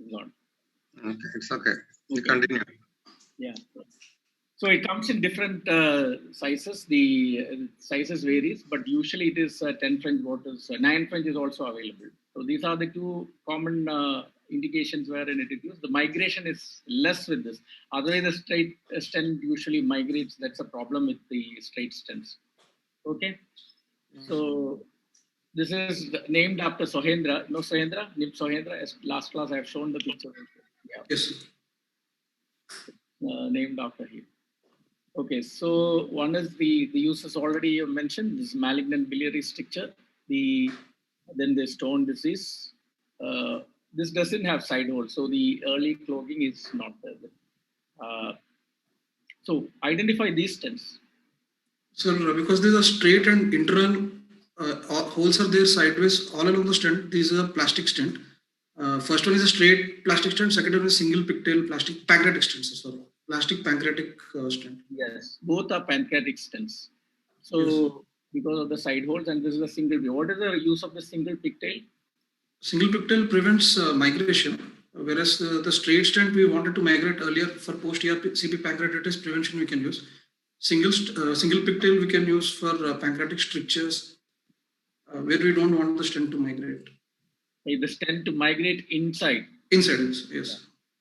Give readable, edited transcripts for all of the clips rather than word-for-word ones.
Not. Okay, it's okay. You Okay. continue. Yeah. So it comes in different sizes. The sizes varies, but usually it is 10 French waters. 9 French is also available. So these are the two common indications wherein it is used. The migration is less with this. Otherwise, the straight stent usually migrates. That's a problem with the straight stents. Okay. So this is named after Sohendra. No, Sohendra? Named Sohendra. As last class I have shown the picture. Yeah. Yes. Named after him. Okay, so one is the uses already you mentioned, this malignant biliary stricture, then the stone disease. This doesn't have side holes, so the early clogging is not there. So identify these stents. So because these are straight and internal holes are there sideways all along the stent, these are plastic stent. First one is a straight plastic stent, second one is single pigtail plastic pancreatic stents. So plastic pancreatic stent. Yes, both are pancreatic stents. So Yes. because of the side holes, and this is a single. What is the use of the single pigtail? Single pigtail prevents migration, whereas the straight stent we wanted to migrate earlier for post-ERCP pancreatitis prevention we can use. Single pigtail we can use for pancreatic strictures where we don't want the stent to migrate. The stent to migrate inside. Inside, yes. Yeah.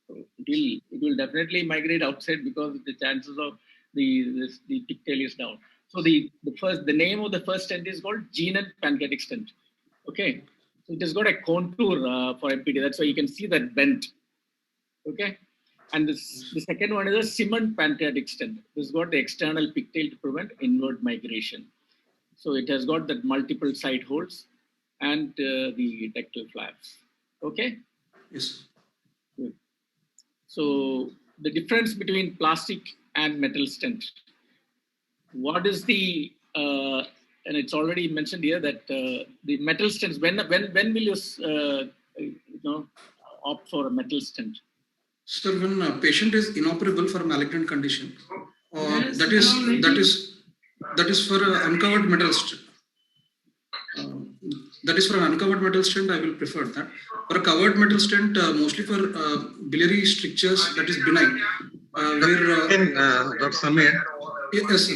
So it will definitely migrate outside because the chances of the pigtail is down. So the name of the first stent is called Genant pancreatic stent. Okay, so it has got a contour for MPT. That's why you can see that bent. Okay, and the second one is a cement pancreatic stent. This has got the external pigtail to prevent inward migration. So it has got that multiple side holes and the ductal flaps. Okay. Yes. Good. So the difference between plastic and metal stent. What is the and it's already mentioned here that the metal stents. When will you opt for a metal stent? So when a patient is inoperable for a malignant condition, Yes, that is for uncovered metal stent. That is for an uncovered metal stent, I will prefer that. For a covered metal stent, mostly for biliary strictures, that is benign. Dr. Samir, yes, sir.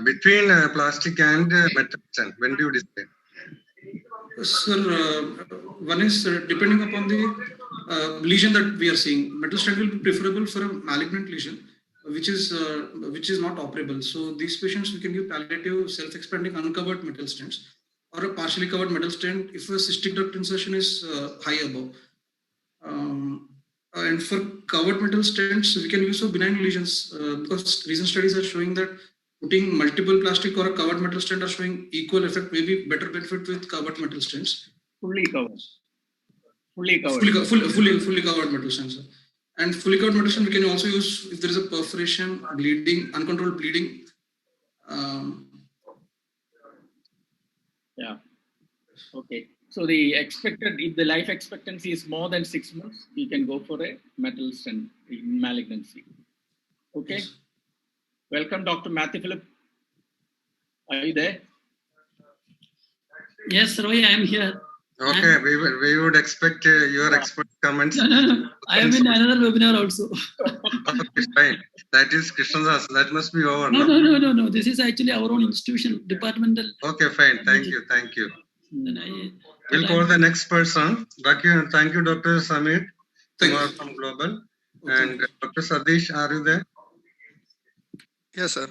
Between plastic and metal stent, when do you decide? Sir, one is depending upon the lesion that we are seeing. Metal stent will be preferable for a malignant lesion, which is not operable. So these patients we can give palliative self-expanding uncovered metal stents or a partially covered metal stent if a cystic duct insertion is high above. And for covered metal stents, we can use for benign lesions because recent studies are showing that putting multiple plastic or a covered metal stent are showing equal effect, maybe better benefit with covered metal stents. Fully covered. Fully covered. Fully covered metal stents. And fully covered metal stent we can also use if there is a perforation, bleeding, uncontrolled bleeding. Yeah. Okay. So if the life expectancy is more than 6 months, we can go for a metal stent in malignancy. Okay. Yes. Welcome, Dr. Matthew Philip. Are you there? Yes, Roy, I am here. Okay, we would expect your expert comments. No. I am in another webinar also. Okay, fine. That is Krishnadas. That must be over. No. This is actually our own institution, departmental. Okay, fine. Thank you. We'll call the next person. Thank you, Dr. Samir Kumar from Global. And Dr. Sadish, are you there? Yes, sir.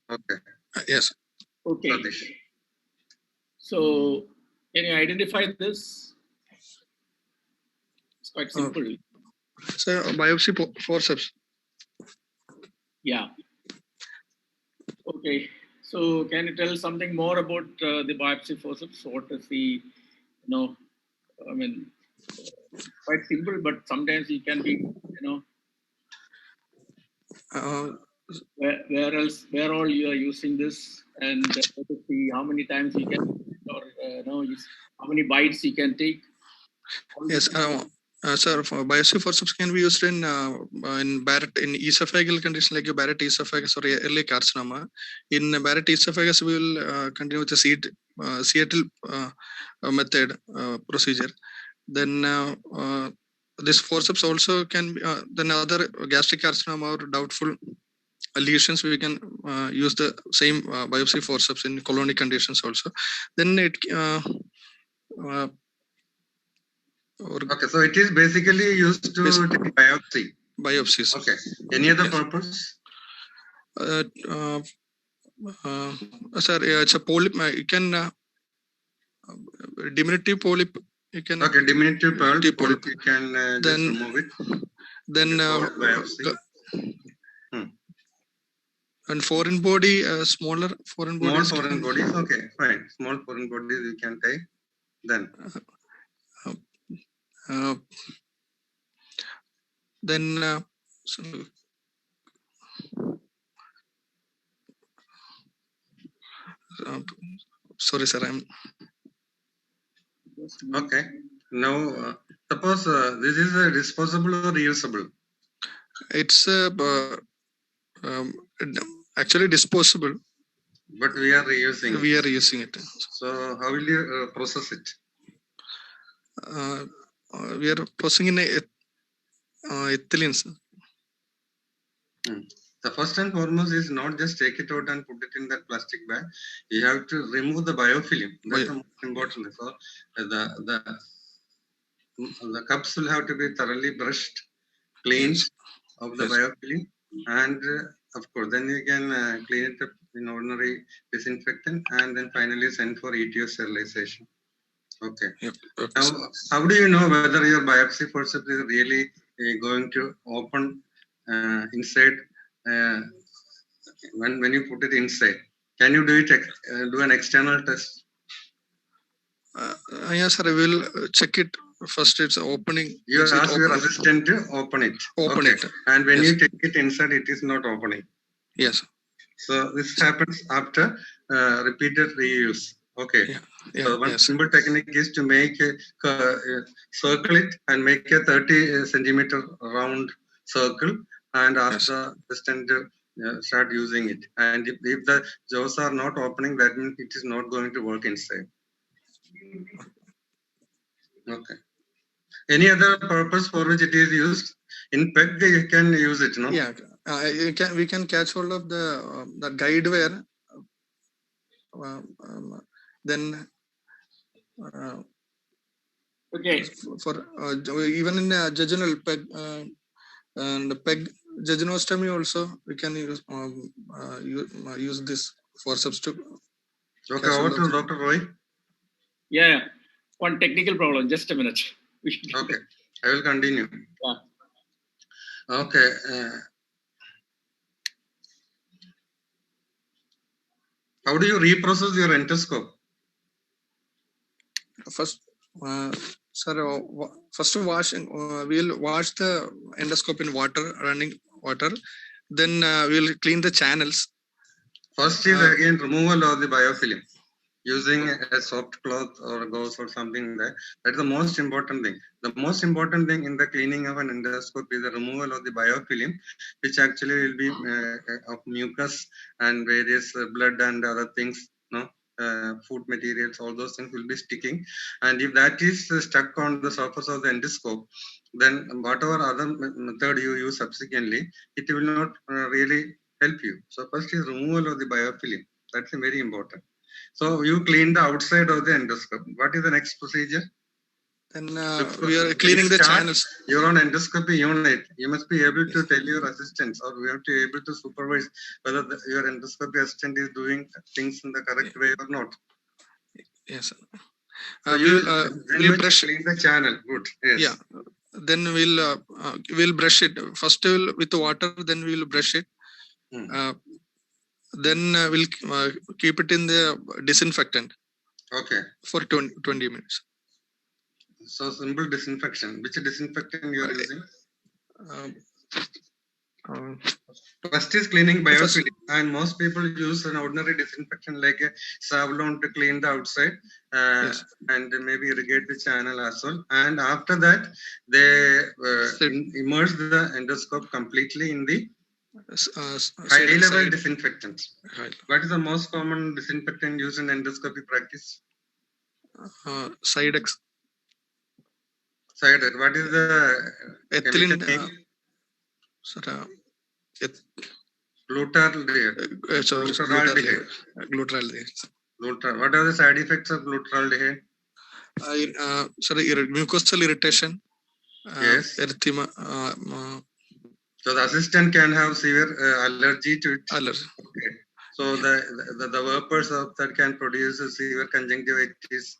Okay. Yes. Okay. Sadish. So, can you identify this? It's quite simple. So, biopsy forceps. Yeah. Okay. So, can you tell something more about the biopsy forceps? What is the, quite simple, but sometimes it can be, where all you are using this, and how many times you can, or how many bites you can take. Yes, sir. Biopsy forceps can be used in Barrett in esophageal condition like Barrett esophagus or early carcinoma. In Barrett esophagus, we will continue with the Seattle method procedure. Then this forceps also can be, then other gastric carcinoma or doubtful lesions, we can use the same biopsy forceps in colonic conditions also. Then it okay, so it is basically used to take biopsy. Biopsies. Okay. Any other Yes. purpose? Sir, it's a polyp. You can diminutive polyp. You can. Okay, diminutive polyp. Polyp. You can just remove it. Then biopsy. And foreign body, smaller foreign bodies. Small foreign bodies. Okay, fine. Small foreign bodies you can take. Then. Then sorry, sir. I'm okay. Now, suppose this is a disposable or reusable. It's actually disposable. But we are reusing. We are reusing it. So how will you process it? We are processing in ethylene. The first and foremost is not just take it out and put it in that plastic bag. You have to remove the biofilm. That's the most important. So the cups will have to be thoroughly brushed, cleaned of the biofilm, and of course, then you can clean it up in ordinary disinfectant, and then finally send for ETO sterilization. Okay. Yep. Now, how do you know whether your biopsy forceps is really going to open inside when you put it inside? Can you do it? Do an external test? Yes, sir. I will check it first. It's opening. You ask your assistant to open it. Open it. And when you take it inside, it is not opening. Yes. So this happens after repeated reuse. Okay. So one simple technique is to make circle it and make a 30 centimeter round circle and ask the assistant to start using it. And if the jaws are not opening, that means it is not going to work inside. Okay. Any other purpose for which it is used? In PEG, you can use it, no? Yeah, we can catch hold of the guide wire. Then okay. For even in jejunal PEG and PEG jejunostomy also, we can use this forceps to. Okay, over to Dr. Roy. Yeah, one technical problem. Just a minute. Okay, I will continue. Yeah. Okay. How do you reprocess your endoscope? First, sir, first we'll wash the endoscope in running water. Then we'll clean the channels. First is again removal of the biofilm using a soft cloth or a gauze or something like that. That's the most important thing. The most important thing in the cleaning of an endoscope is the removal of the biofilm, which actually will be of mucus and various blood and other things, food materials, all those things will be sticking. And if that is stuck on the surface of the endoscope, then whatever other method you use subsequently, it will not really help you. So first is removal of the biofilm. That's very important. So you clean the outside of the endoscope. What is the next procedure? Then we are cleaning the channels. You're on endoscopy unit. You must be able to tell your assistants, or we have to be able to supervise whether your endoscopy assistant is doing things in the correct way or not. Yes. So we'll brush clean the channel. Good. Yes. Yeah. Then we'll brush it first with the water. Then we'll brush it. Then we'll keep it in the disinfectant. Okay. For 20 minutes. So simple disinfection. Which disinfectant you are using? First is cleaning biofilm, and most people use an ordinary disinfectant like a Savlon to clean the outside and maybe irrigate the channel as well. And after that, they immerse the endoscope completely in the high-level disinfectant. What is the most common disinfectant used in endoscopy practice? Sidex. Side effect. What is the ethylene. chemical name? Sir, Glutaraldehyde. sorry, Glutaraldehyde. glutaraldehyde. What are the side effects of glutaraldehyde? Sorry, mucosal irritation, Yes. erythema, So the assistant can have severe allergy to it. allergy. Okay. So the vapors of that can produce a severe conjunctivitis.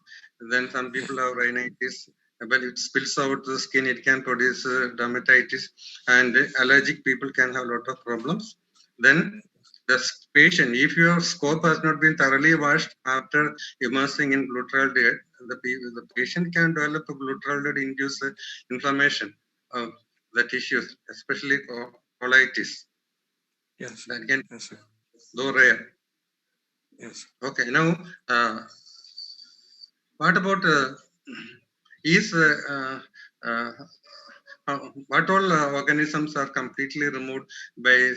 Then some people have rhinitis. But it spills out the skin, it can produce dermatitis, and allergic people can have a lot of problems. Then the patient, if your scope has not been thoroughly washed after immersing in glutaraldehyde, the patient can develop a glutaraldehyde-induced inflammation of the tissues, especially colitis. Yes. That can, Yes, sir. though rare. Yes. Okay. Now, what about is what all organisms are completely removed by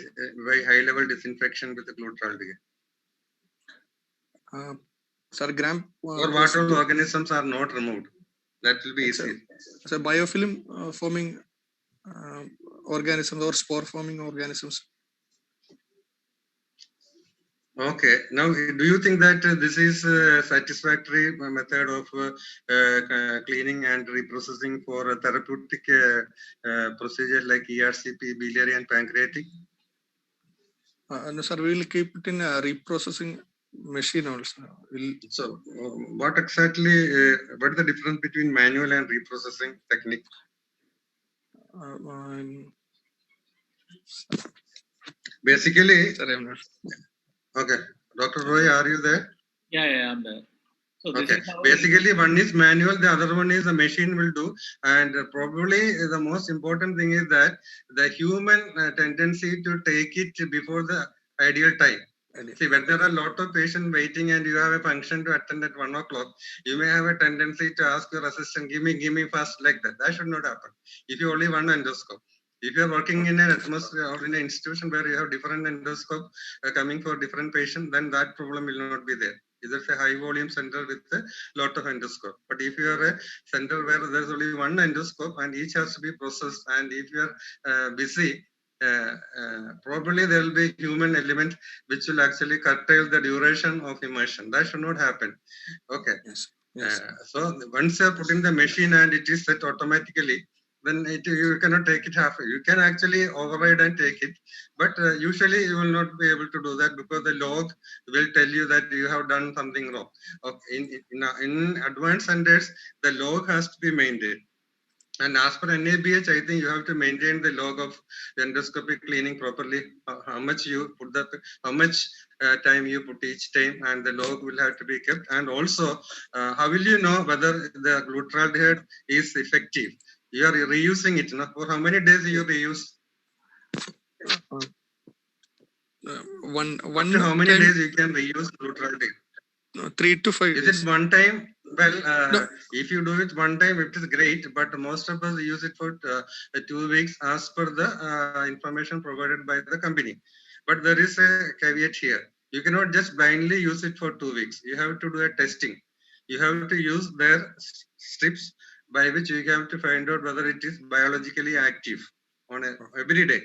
high level disinfection with the glutaraldehyde? Sir, gram Or what all organisms are not removed? That will be easy. So biofilm forming organisms or spore forming organisms. Okay. Now, do you think that this is a satisfactory method of cleaning and reprocessing for a therapeutic procedures like ERCP, biliary, and pancreatic? No, sir, we will keep it in a reprocessing machine also. So, what exactly? What is the difference between manual and reprocessing technique? Basically, Sorry, I'm not. Okay, Dr. Roy, are you there? Yeah, I'm there. So this Okay, is how basically one is manual, the other one is the machine will do, and probably the most important thing is that the human tendency to take it before the ideal time. See, when there are a lot of patients waiting and you have a function to attend at 1 o'clock, you may have a tendency to ask your assistant, give me fast, like that. That should not happen. If you only one endoscope. If you are working in an atmosphere or in an institution where you have different endoscope coming for different patients, then that problem will not be there. It's a high volume center with a lot of endoscope. But if you are a center where there's only one endoscope and each has to be processed, and if you are busy, probably there will be human element which will actually curtail the duration of immersion. That should not happen. Okay. Yes. Yes. So once you are putting the machine and it is set automatically, then you cannot take it half. You can actually override and take it, but usually you will not be able to do that because the log will tell you that you have done something wrong. Okay. In advanced centers, the log has to be maintained. And as per NABH, I think you have to maintain the log of endoscopy cleaning properly. How much you put how much time you put each time, and the log will have to be kept. And also, how will you know whether the glutaraldehyde is effective? You are reusing it. For how many days you reuse? One After how many time, days you can reuse glutaraldehyde? 3 to 5 Is days. it one time? Well, No. if you do it one time, it is great. But most of us use it for 2 weeks as per the information provided by the company. But there is a caveat here. You cannot just blindly use it for 2 weeks. You have to do a testing. You have to use their strips by which you have to find out whether it is biologically active on every day.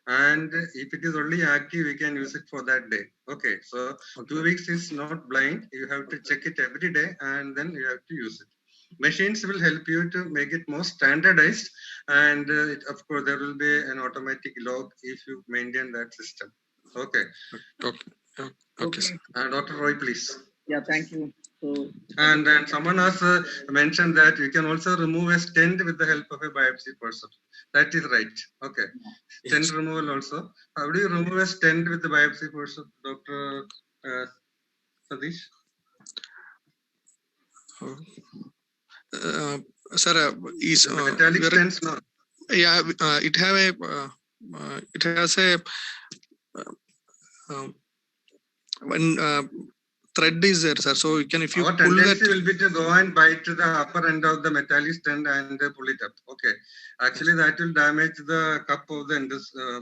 And if it is only active, we can use it for that day. Okay, so 2 weeks is not blind. You have to check it every day and then you have to use it. Machines will help you to make it more standardized, and of course there will be an automatic log if you maintain that system. Okay. Okay. Dr. Roy, please. Yeah, thank you. So, and someone has mentioned that you can also remove a stent with the help of a biopsy forceps. That is right. Okay. Stent Yes. removal also. How do you remove a stent with the biopsy forceps, Dr. Satish? Sir, is metallic stents? No. Yeah, it have a it has a one thread is there, sir. So you can, if you our pull tendency that, will be to go and bite to the upper end of the metallic stent and pull it up. Okay. Actually, that will damage the cup of the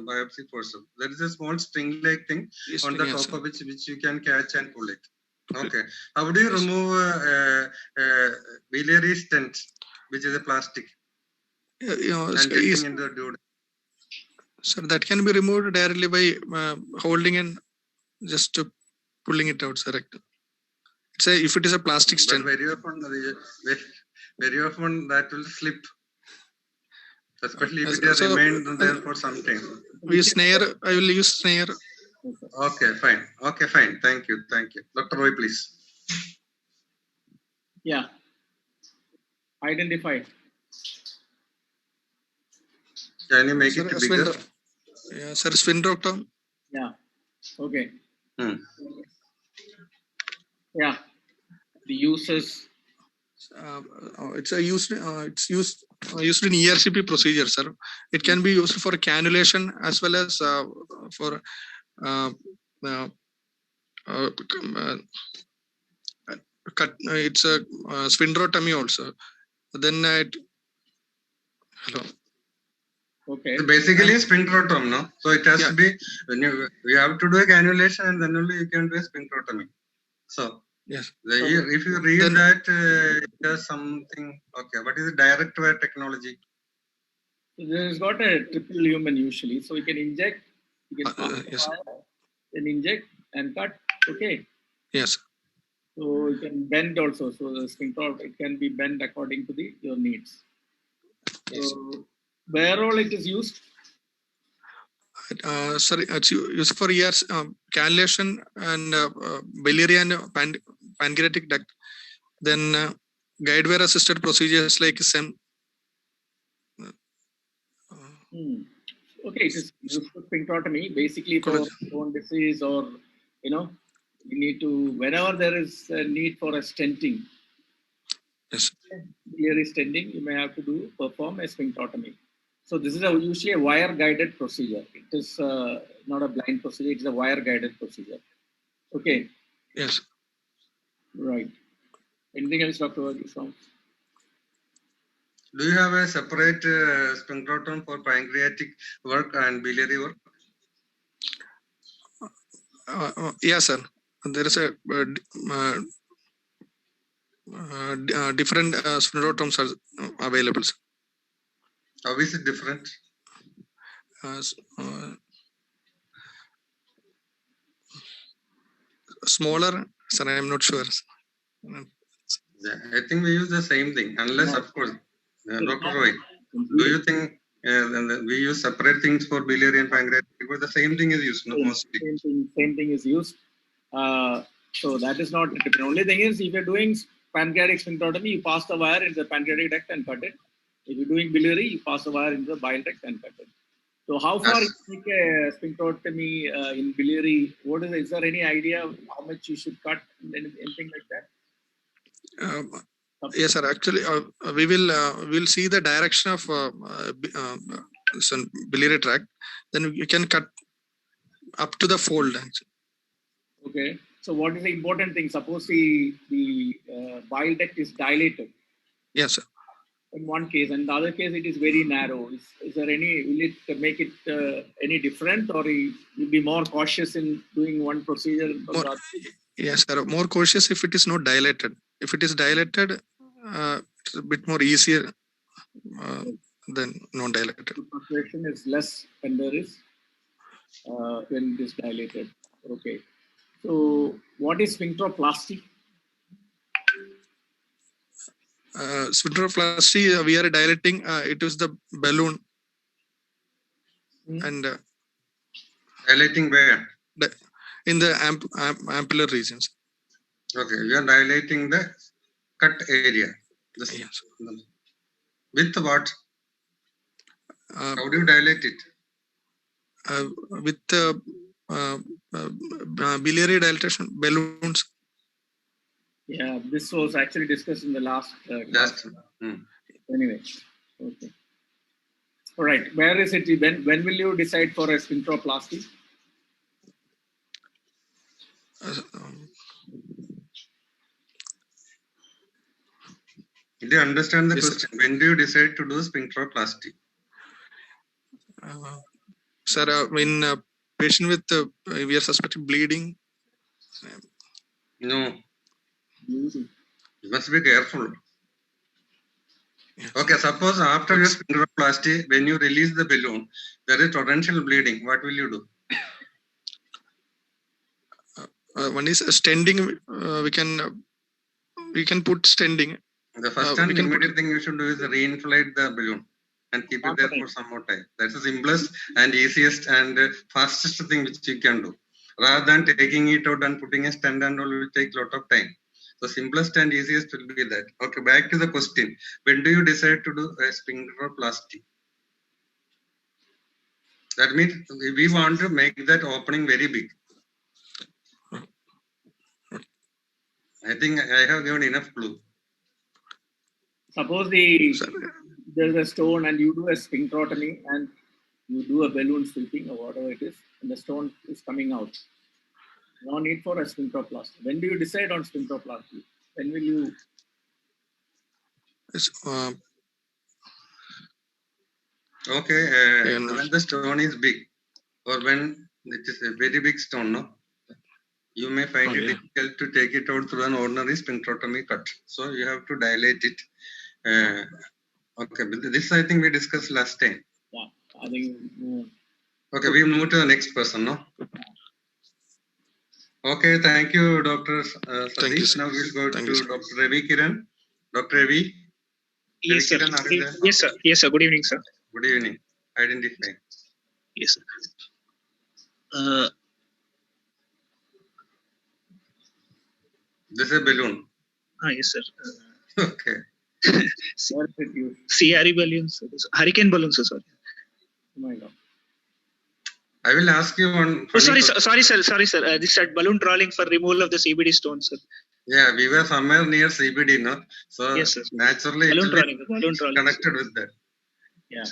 biopsy forceps. There is a small string-like thing on the top of which you can catch and pull it. Okay. How do you remove biliary stent, which is a plastic? and getting into the duodenum? Sir, that can be removed directly by holding and just pulling it out, sir. It's if it is a plastic But stent. very often that will slip, especially if it has so, remained there for some time. We snare. I will use snare. Okay, fine. Okay, fine. Thank you. Thank you. Dr. Roy, please. Yeah. Identify. Can you make Sir, it bigger? Yeah, sir, sphincterotomy. Yeah. Okay. Hmm. Yeah. The uses. It's used in ERCP procedure, sir. It can be used for cannulation as well as for cut. It's a sphincterotomy also. Then hello. Okay. So basically, sphincterotomy, no? So it has to be when you have to do a cannulation, and then only you can do a sphincterotomy. So yes, if you read then, that, it has something. Okay, what is the direct wear technology? So this has got a triple lumen usually, so you can inject, you can yes, then inject and cut. Okay. yes. So you can bend also. So the sphincter, it can be bent according to your needs. Yes. So where all it is used? Sorry, it's used for years cannulation and biliary and pancreatic duct. Then guide wire assisted procedures like SEM. Okay, it is used for sphincterotomy, basically for bone disease, or you need to, whenever there is a need for a stenting. Yes. Biliary stenting, you may have to perform a sphincterotomy. So this is usually a wire guided procedure. It is not a blind procedure. It is a wire guided procedure. Okay. Yes. Right. Anything else, Dr. Varghese? Do you have a separate sphincterotomy for pancreatic work and biliary work? Yes, sir. There is a different sphincterotomies are available. Sir. How is it different? Smaller, sir. I am not sure. Yeah, I think we use the same thing, unless, of course, Dr. Roy, do you think we use separate things for biliary and pancreatic? Because the same thing is used, no, mostly. Same thing is used. So that is not different. Only thing is, if you're doing pancreatic sphincterotomy, you pass the wire into the pancreatic duct and cut it. If you're doing biliary, you pass the wire into the bile duct and cut it. So how far you take a sphincterotomy in biliary? What is there any idea of how much you should cut and anything like that? Yes, sir. Actually, we will see the direction of biliary tract. Then you can cut up to the fold. Actually. Okay. So what is the important thing? Suppose the bile duct is dilated. Yes, sir. In one case, and the other case it is very narrow. Is there any, will it make it any different, or you'll be more cautious in doing one procedure? Yes, sir. More cautious if it is not dilated. If it is dilated, it's a bit more easier than non-dilated. The perforation is less when there is when it is dilated. Okay. So what is sphincteroplasty? Sphincteroplasty, we are dilating. It is the balloon. And dilating where? In the ampular regions. Okay, you are dilating the cut area. Yes. With what? How do you dilate it? With biliary dilatation balloons. Yeah, this was actually discussed in the last class. Anyway, okay. All right. Where is it? When will you decide for a sphincteroplasty? Do you understand the question? When do you decide to do sphincteroplasty? Sir, when patient with we are suspecting bleeding. No. You must be careful. Okay, suppose after your sphincteroplasty, when you release the balloon, there is torrential bleeding. What will you do? One is stenting. We can put stenting. The first and immediate thing you should do is reinflate the balloon and keep it there for some more time. That's the simplest and easiest and fastest thing which you can do. Rather than taking it out and putting a stent and all will take a lot of time. The simplest and easiest will be that. Okay, back to the question. When do you decide to do a sphincteroplasty? That means we want to make that opening very big. I think I have given enough clue. Suppose there's a stone and you do a sphincterotomy and you do a balloon sweeping or whatever it is, and the stone is coming out. No need for a sphincteroplasty. When do you decide on sphincteroplasty? When will you? Okay, when the stone is big or when it is a very big stone, no? You may find it difficult to take it out through an ordinary sphincterotomy cut. So you have to dilate it. Okay, but this I think we discussed last time. Yeah, I think. Okay, we move to the next person, no? Okay, thank you, Dr. Satish. Now we'll go to Dr. Ravi Kiran. Dr. Ravi? Yes, sir. Yes, sir. Yes, sir. Good evening, sir. Good evening. Identify. Yes, sir. This is a balloon. Yes, sir. Okay. CRE balloons. Hurricane balloons, sir. Sorry. Oh my God. I will ask you one. Oh, sorry, sir. Sorry, sir. This is balloon trawling for removal of the CBD stone, sir. Yeah, we were somewhere near CBD, no? So yes, sir. Naturally, balloon trawling, connected with that. Yeah.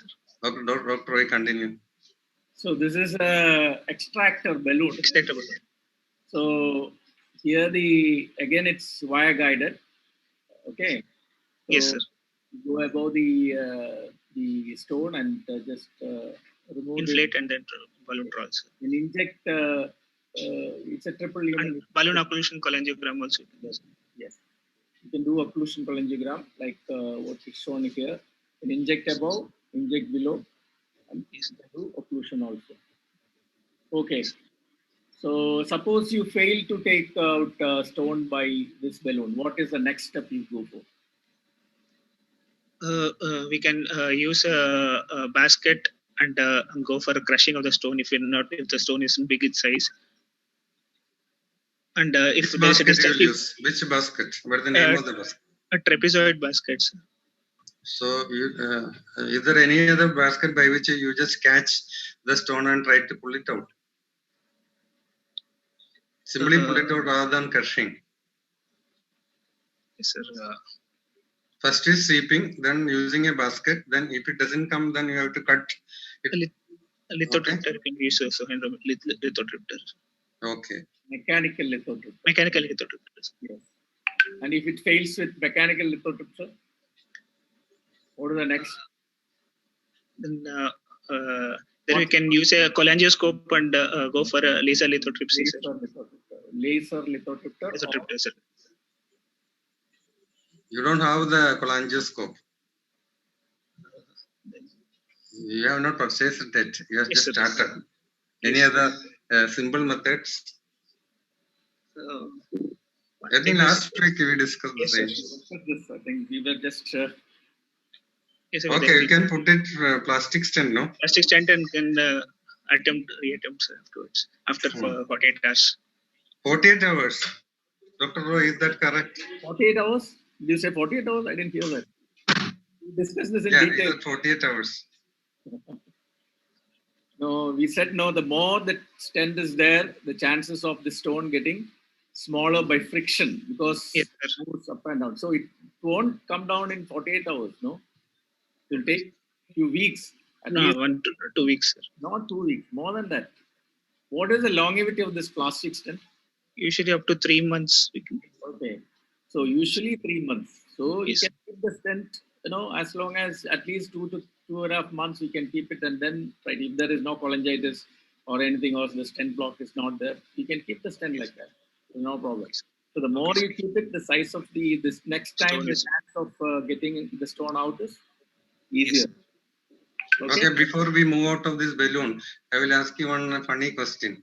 Okay, Dr. Roy, continue. So this is a extractor balloon. Extractor balloon. So here again it's wire guided. Okay. So yes, sir. Go above the stone and just remove inflate and then balloon trawls. And inject. It's a triple lumen. Balloon occlusion cholangiogram also. Yes. You can do occlusion cholangiogram like what is shown here. And inject above, inject below, and do occlusion also. Okay. So suppose you fail to take out stone by this balloon. What is the next step you go for? We can use a basket and go for a crushing of the stone if the stone is big in size. And if which there is a distance, which basket? What is the name of the basket? A trapezoid basket. So, is there any other basket by which you just catch the stone and try to pull it out? Simply pull it out rather than crushing. Yes, sir. First is sweeping, then using a basket. Then if it doesn't come, then you have to cut it. A lithotripter can be used also. Lithotripter. Okay. Mechanical lithotripter. Mechanical lithotripter. Yes. And if it fails with mechanical lithotripter, what is the next? Then we can use a cholangioscope and go for a laser lithotripsy. Laser lithotripter. Sir. You don't have the cholangioscope. You have not purchased it. You have just started. Any other simple methods? I think last week we discussed the same. I think we were just. Okay, you can put it plastic stent, no? Plastic stent and can reattempt afterwards after 48 hours. 48 hours. Dr. Roy, is that correct? 48 hours? Did you say 48 hours? I didn't hear that. We discussed this in detail. 48 hours. No, we said no. The more the stent is there, the chances of the stone getting smaller by friction because it moves up and down. So it won't come down in 48 hours, no? It will take a few weeks. No, 1 to 2 weeks, sir. Not 2 weeks, more than that. What is the longevity of this plastic stent? Usually up to 3 months. Okay. So usually 3 months. So you can keep the stent, as long as at least 2 to 2.5 months, we can keep it. And then, right, if there is no cholangitis or anything else, the stent block is not there, you can keep the stent like that. No problem. So the more you keep it, the size of this next time Stone the is- chance of getting the stone out is easier. Okay, before we move out of this balloon, I will ask you one funny question.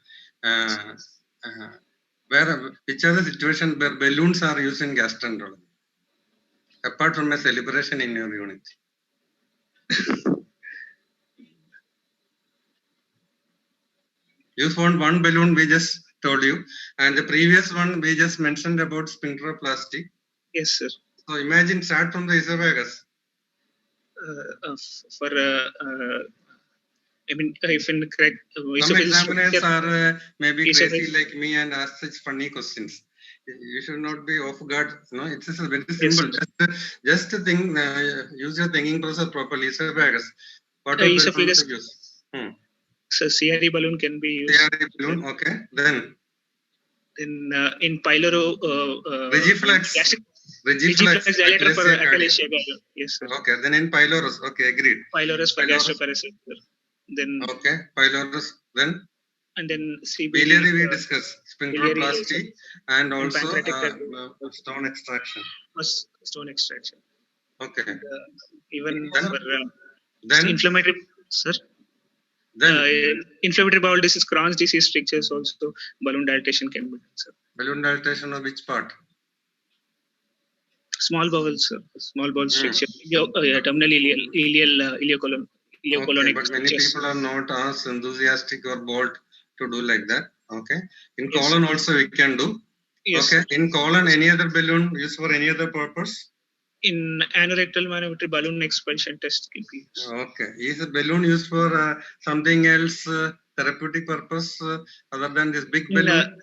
Which are the situations where balloons are used in gastroenterology? Apart from a celebration in your unit. You found one balloon we just told you, and the previous one we just mentioned about sphincteroplasty. Yes, sir. So imagine start from the esophagus. For I mean, if in correct, Some examiners are maybe crazy esophagus. like me and ask such funny questions. You should not be off guard. No, it's just very Yes, simple. Just to think, use your thinking process properly. Esophagus. What are esophagus. the use? So CRE balloon can be used. CRE balloon. Okay. Then In pyloro. Rigiflex. Rigiflex dilator for Achalasia cardia. achalasia cardia. Yes, sir. Okay. Then in pylorus. Okay, agreed. Pylorus for gastroparesis. Then okay, pylorus. Then and then CBD. biliary we discussed sphincteroplasty and also stone extraction. Stone extraction. Okay. Even then, for then inflammatory, sir. Then inflammatory bowel disease, Crohn's disease strictures also balloon dilatation can be done, sir. Balloon dilatation of which part? Small bowel, sir. Small bowel stricture. Terminal ileocolonic. Okay, but many people are not as enthusiastic or bold to do like that. Okay. In colon also we can do. Yes. Okay. In colon, any other balloon used for any other purpose? In anorectal manometry balloon expulsion test can be used. Okay. Is a balloon used for something else, therapeutic purpose other than this big balloon?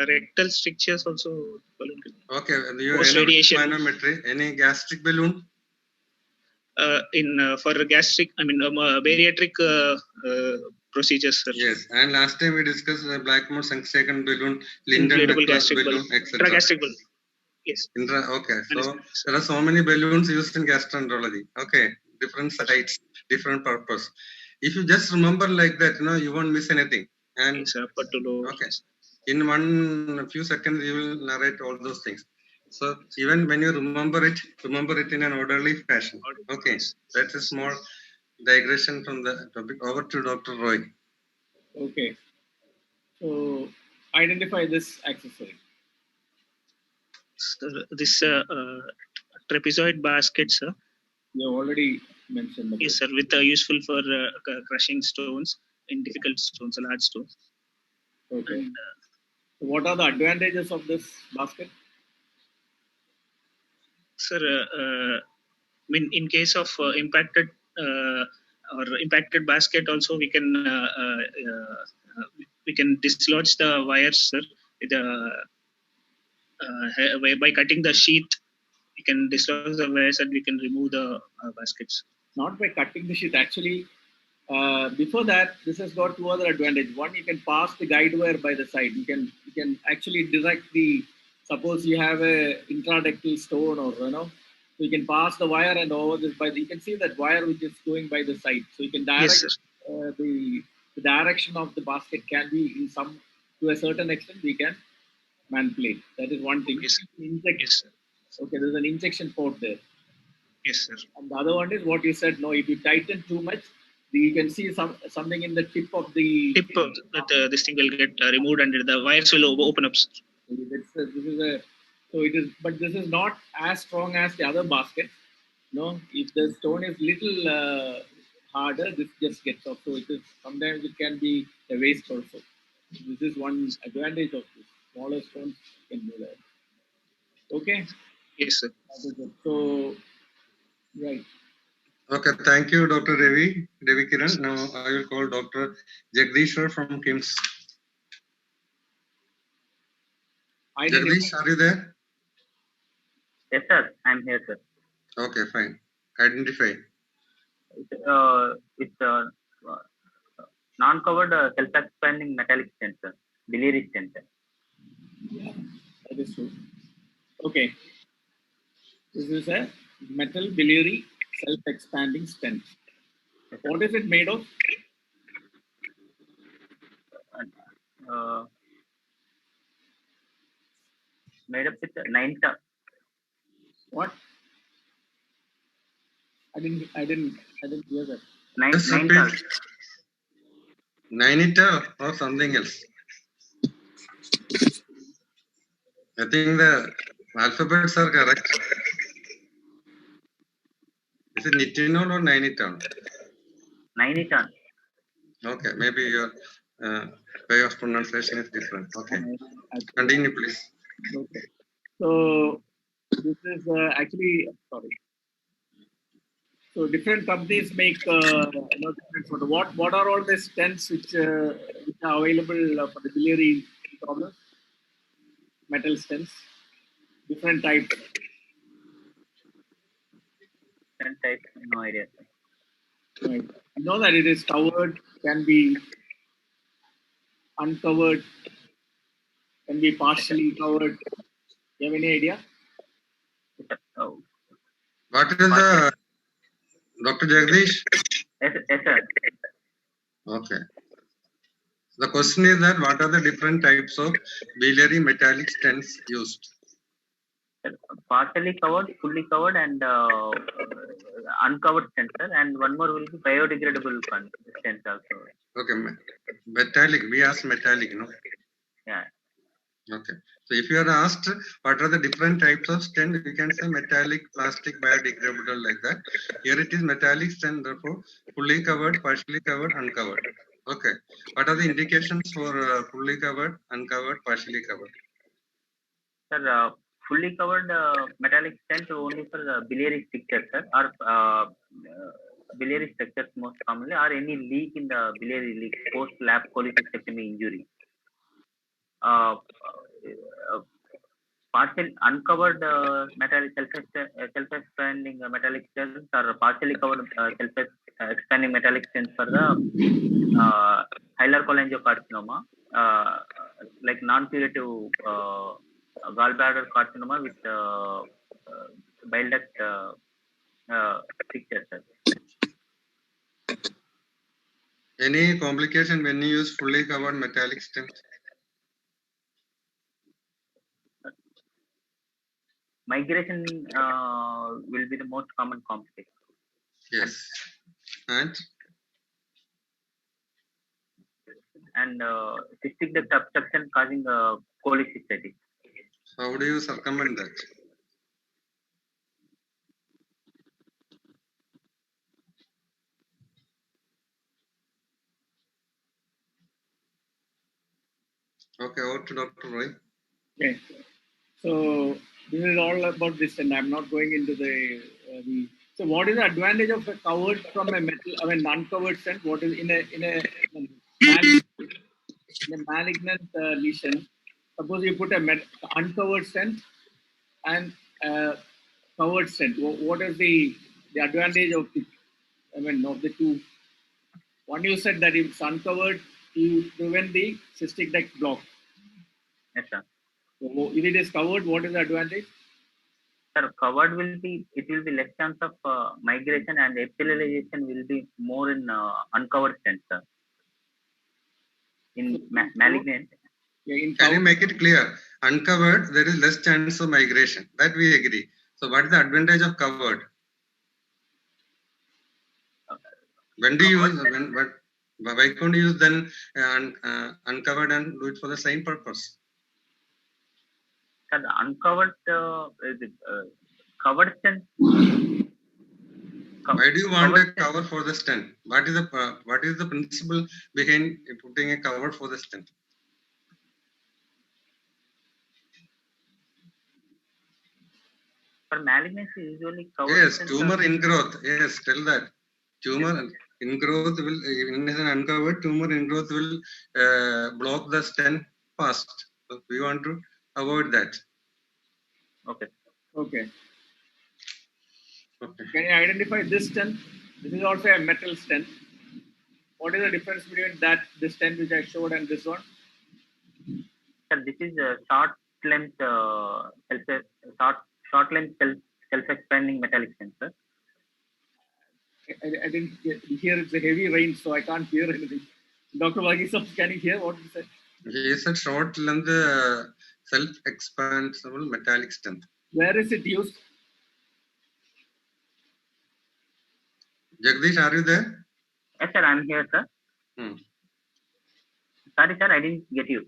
Rectal strictures also balloon can be used. Okay. You post radiation manometry. Any gastric balloon? For gastric, I mean bariatric procedures, sir. Yes, and last time we discussed Blackmore Sengstaken balloon, Linden balloon, etc. Intragastric balloon. Yes. Okay, so there are so many balloons used in gastroenterology. Okay, different sites, different purpose. If you just remember like that, you won't miss anything. And yes, okay, in few seconds you will narrate all those things. So even when you remember it in an orderly fashion. Okay, that's a small digression from the topic. Over to Dr. Roy. Okay. So identify this accessory. So this trapezoid basket, sir. You have already mentioned. Yes, sir. With useful for crushing stones in difficult stones, large stones. Okay. And, what are the advantages of this basket? Sir, I mean, in case of impacted basket, also we can dislodge the wires, sir. By cutting the sheath, we can dislodge the wires and we can remove the baskets. Not by cutting the sheath. Actually, before that, this has got two other advantages. One, you can pass the guide wire by the side. You can actually direct the. Suppose you have a intraductal stone, or so you can pass the wire and over this you can see that wire which is going by the side. So you can direct the direction of the basket can be to a certain extent we can manipulate. That is one thing. Yes. Yes, okay, there's an injection port there. Yes, sir. And the other one is what you said. No, if you tighten too much, you can see something in the tip of the tip of this thing will get removed and the wires will open up. But this is not as strong as the other basket. No, if the stone is little harder, this just gets off. So sometimes it can be a waste also. This is one advantage of this. Smaller stones can do that. Okay. Yes, sir. So, right. Okay, thank you, Dr. Ravi Kiran. Now I will call Dr. Jagdishwar from KIMS. Jagdish, are you there? Yes, sir. I'm here, sir. Okay, fine. Identify. It's non-covered self-expanding metallic stent, sir. Biliary stent. Yeah, that is true. Okay. This is a metal biliary self-expanding stent. What is it made of? made up with 9 term. What? I didn't hear that. 9 Just 9 repeat. term. 9 or something else. I think the alphabets are correct. Is it nitinol or nainiton? 9 term. Okay, maybe your way of pronunciation is different. Okay, Actually, continue, please. okay. So this is actually sorry. So different companies make different photo. What are all the stents which are available for the biliary problems? Metal stents, different types. 10 type, no idea. Right. I know that it is covered, can be uncovered, can be partially covered. You have any idea? Oh. What is the Dr. Jagdish? Yes, sir. Okay. The question is that what are the different types of biliary metallic stents used? Partially covered, fully covered, and uncovered sensor, and one more will be biodegradable stents also. Okay, metallic. We asked metallic, no? Yeah. Okay. So if you are asked what are the different types of stent, we can say metallic, plastic, biodegradable, like that. Here it is metallic stent, therefore fully covered, partially covered, uncovered. Okay. What are the indications for fully covered, uncovered, partially covered? Sir, fully covered metallic stent only for the biliary strictures, sir, or biliary structures most commonly, or any leak in the biliary leak post lap cholecystectomy injury. Partial uncovered metallic self-expanding metallic stents or partially covered self-expanding metallic stents for the hilar cholangiocarcinoma, like non-curative gallbladder carcinoma with bile duct pictures. Any complication when you use fully covered metallic stent? Migration will be the most common complication. Yes. And Cystic duct obstruction causing cholecystitis. how do you circumvent that? Okay, over to Dr. Roy. Okay. So this is all about this, and I'm not going into the. So what is the advantage of a covered from a metal, I mean non-covered stent? What is in a malignant lesion? Suppose you put a uncovered stent and covered stent. What is the advantage of the? I mean, of the two. One, you said that if it's uncovered, you prevent the cystic duct block. Yes, sir. So if it is covered, what is the advantage? Sir, covered it will be less chance of migration, and epithelialization will be more in uncovered stents, sir. In malignant. Yeah, Can you make it clear? Uncovered, there is less chance of migration. That we agree. So what is the advantage of covered? When do you use, why can't you use then uncovered and do it for the same purpose? Sir, uncovered covered stent. Why do you want a cover for the stent? What is the principle behind putting a cover for the stent? For malignancy, usually covered. Yes, tumor ingrowth. Yes, tell that. Tumor ingrowth will, in an uncovered tumor ingrowth will block the stent fast. So we want to avoid that. Okay. Okay. Can you identify this stent? This is also a metal stent. What is the difference between this stent which I showed and this one? Sir, this is a short length self-expanding metallic stent, sir. I didn't hear. It's a heavy rain, so I can't hear anything. Dr. Vagisov, can you hear what he said? He said short length self-expansible metallic stent. Where is it used? Jagdish, are you there? Yes, sir, I'm here, sir. Sorry, sir, I didn't get you.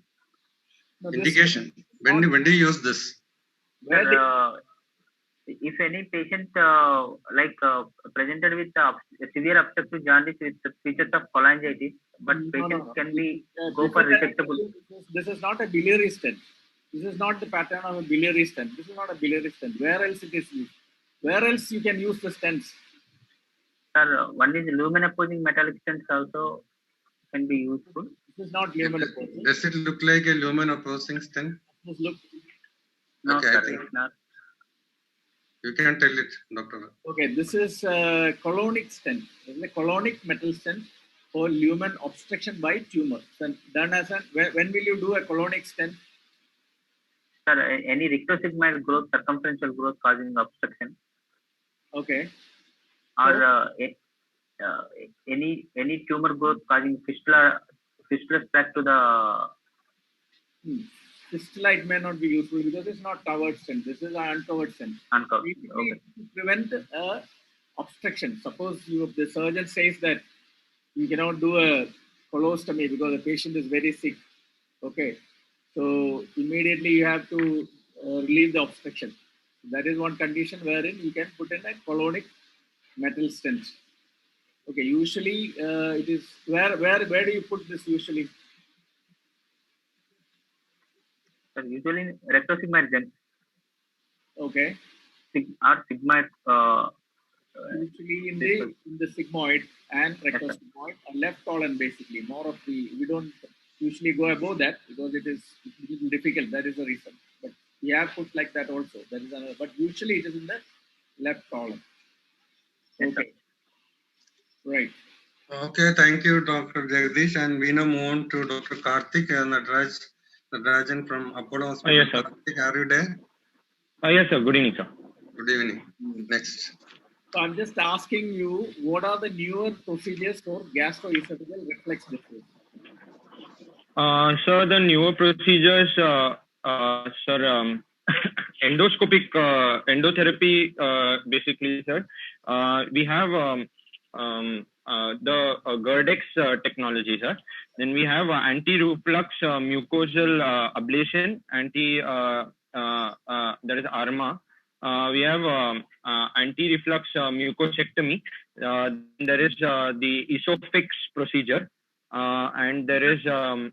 No, Indication. When do you use this? Sir, if any patient presented with severe obstructive jaundice with features of cholangitis, but patients can be go for resectable. This is not a biliary stent. This is not the pattern of a biliary stent. This is not a biliary stent. Where else it is used? Where else you can use the stents? Sir, one is lumen opposing metallic stents also can be useful. This is not lumen opposing. Does it look like a lumen opposing stent? This look. No, Okay, sir, I think it's not. you can tell it, Doctor. Okay, this is a colonic stent. This is a colonic metal stent for lumen obstruction by tumor. So done as an, when will you do a colonic stent? Sir, any rectosigmoid growth, circumferential growth causing obstruction. Okay. Or any tumor growth causing fistula back to the. Fistula it may not be useful because it's not covered stent. This is an uncovered stent. Uncovered. Okay. To prevent obstruction. Suppose the surgeon says that you cannot do a colostomy because the patient is very sick. Okay. So immediately you have to relieve the obstruction. That is one condition wherein you can put in a colonic metal stent. Okay. Usually it is where do you put this usually? Usually rectosigmoid then. Okay. Or sigmoid. Usually in the sigmoid and rectosigmoid and left colon basically. More of we don't usually go above that because it is difficult. That is the reason. But we have put like that also. That is another. But usually it is in the left column. Okay. Right. Okay, thank you, Dr. Jagdish. And we now move on to Dr. Karthik and Nadrajan from Apollo Hospital. Yes, sir. Karthik, are you there? Yes, sir. Good evening, sir. Good evening. Next. So I'm just asking you, what are the newer procedures for gastroesophageal reflex disease? Sir, the newer procedures, sir, endoscopic endotherapy, basically, sir. We have the Gerdex technology, sir. Then we have anti-reflux mucosal ablation, that is ARMA. We have anti-reflux mucosectomy. There is the esophageal procedure. And there is on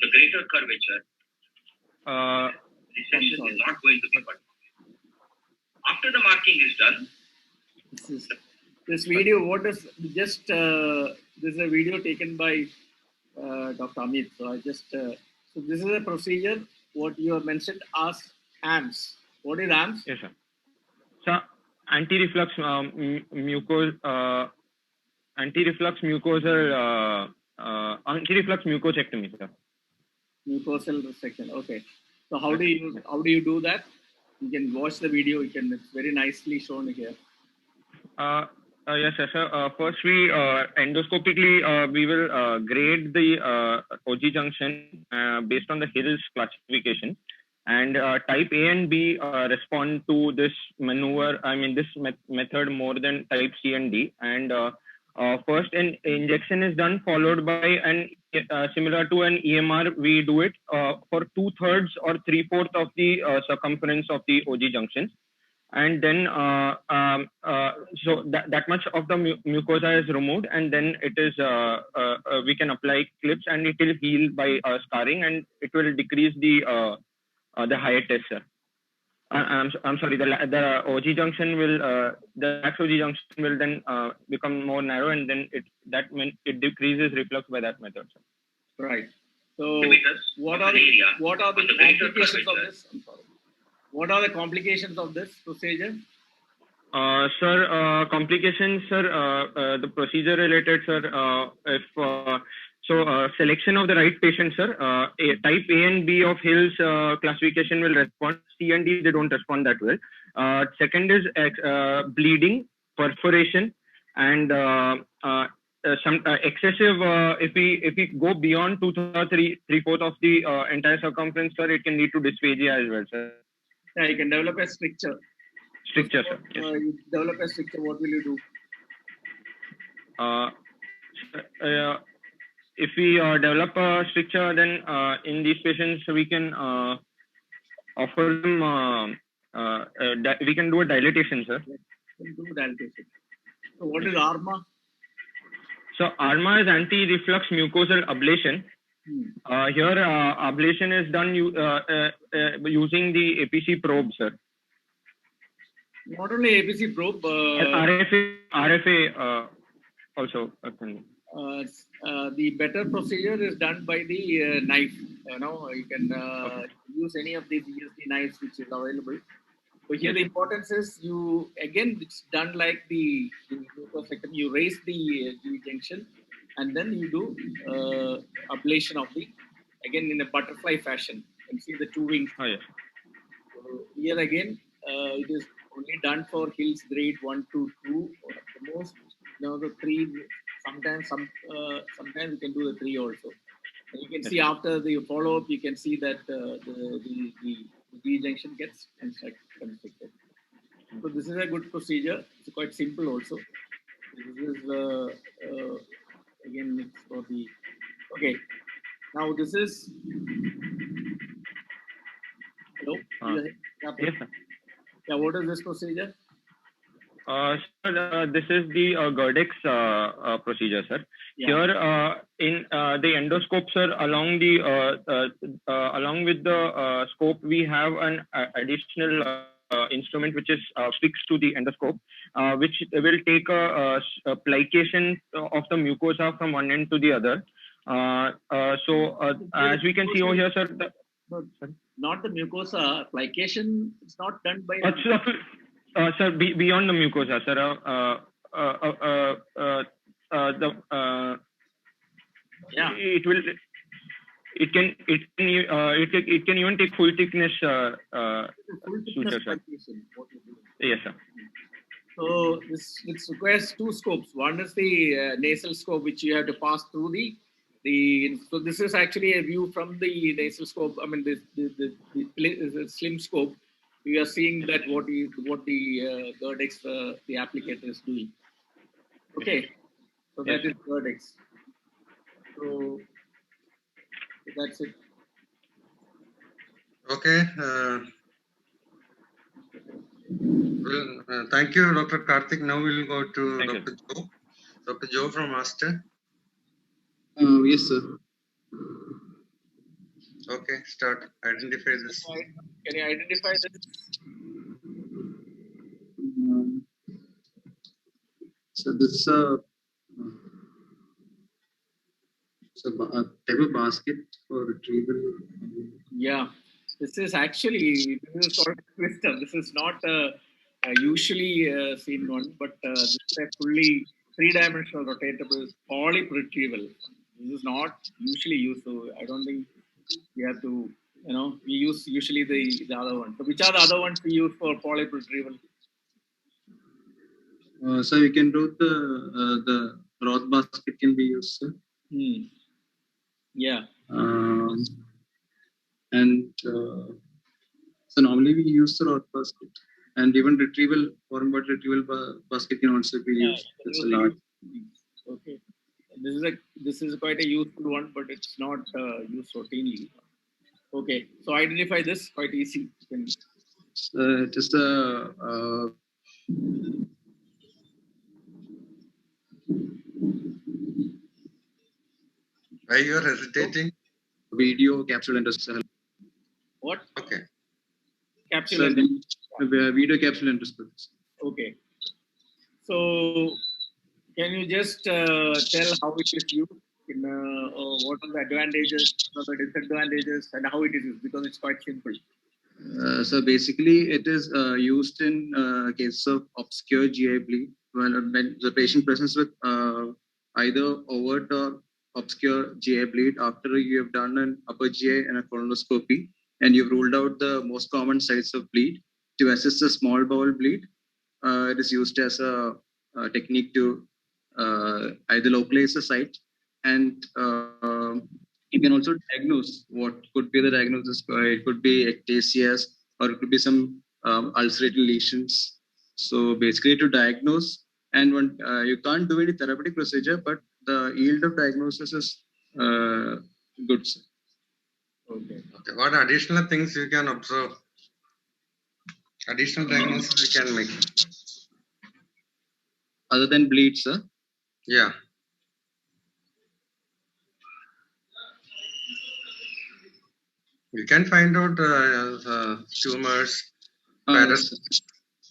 the greater curvature, recession is not going to be cut. After the marking is done, this video, what is just this is a video taken by Dr. Amit. So I just so this is a procedure what you have mentioned as AMS. What is AMS? Yes, sir. So anti-reflux anti-reflux mucosal anti-reflux mucosectomy, sir. Mucosal resection. Okay. So how do you do that? You can watch the video. It's very nicely shown here. Yes, sir. First, we endoscopically we will grade the OG junction based on the Hill's classification, and type A and B respond to this maneuver. I mean, this method more than type C and D. And first, an injection is done, followed by an similar to an EMR. We do it for 2/3 or 3/4 of the circumference of the OG junctions. And then so that much of the mucosa is removed, and then it is we can apply clips, and it will heal by scarring, and it will decrease the hiatus, sir. I'm sorry, the OG junction will the max OG junction will then become more narrow, and then it decreases reflux by that method, sir. Right. So what are the complications of this? I'm sorry. What are the complications of this procedure? Sir, complications, sir, the procedure related, sir, if selection of the right patient, sir, type A and B of Hill's classification will respond. C and D, they don't respond that well. Second is bleeding, perforation, and some excessive, if we go beyond 2/3, 3/4 of the entire circumference, sir, it can lead to dysphagia as well, sir. Yeah, you can develop a stricture. Stricture, sir. Yes. You develop a stricture, what will you do? If we develop a stricture, then in these patients we can offer them, we can do a dilatation, sir. You can do dilatation. So what is ARMA? So ARMA is anti-reflux mucosal ablation. Here ablation is done using the APC probe, sir. Not only APC probe, RFA also. The better procedure is done by the knife. You can use any of the BSD knives which is available. So here the importance is it's done like the mucosectomy. You raise the G junction and then you do ablation of again in a butterfly fashion. You can see the two wings. Oh, yes. So here again, it is only done for Hill's grade 1 to 2, or at the most, the 3. Sometimes you can do the 3 also. And you can see after the follow-up, you can see that the G junction gets constricted. So this is a good procedure. It's quite simple also. This is again it's for the okay. Now this is hello. Yes, sir. Yeah, what is this procedure? Sir, this is the Gerdex procedure, sir. Yeah. Here in the endoscope, sir, along with the scope, we have an additional instrument which is fixed to the endoscope, which will take a plication of the mucosa from one end to the other. As we can see over here, sir. Not the mucosa plication. It's not done by. Sir, beyond the mucosa, sir. It can even take full thickness. Suture, sir. Yes, sir. So this requires 2 scopes. One is the nasal scope, which you have to pass through so this is actually a view from the nasal scope. I mean, the slim scope. We are seeing that what the Gerdex, the applicator is doing. Okay, so that is Gerdex. So that's it. Okay. Well, thank you, Dr. Karthik. Now we will go to Dr. Joe. Dr. Joe from Master. Yes, sir. Okay, start. Identify this. Can you identify this? So this is a type of basket for retrieval. Yeah, this is called a twister. This is not usually seen one, but this is a fully 3-dimensional rotatable polyp retrieval. This is not usually used, so I don't think we have to, we use usually the other one. So which are the other ones we use for polyp retrieval? So we can do the Roth basket can be used, sir. Yeah. So normally we use the Roth basket, and even foreign body retrieval basket can also be used. It's a large. Okay. This is quite a useful one, but it's not used routinely. Okay, so identify this quite easy. It is the Why you are hesitating? Video capsule endoscopy. What? Okay. Capsule endoscopy. Video capsule endoscopy. Okay. So can you just tell how it is used? What are the advantages, what are the disadvantages, and how it is used? Because it's quite simple. So basically, it is used in cases of obscure GI bleed when the patient presents with either overt or obscure GI bleed after you have done an upper GI and a colonoscopy, and you've ruled out the most common sites of bleed. To assess the small bowel bleed, it is used as a technique to either localize the site, and you can also diagnose what could be the diagnosis. It could be ectasias, or it could be some ulcerated lesions. So basically, to diagnose, and when you can't do any therapeutic procedure, but the yield of diagnosis is good. Sir. Okay. What additional things you can observe? Additional diagnosis you can make. Other than bleed, sir. Yeah. You can find out tumors, Yes, sir.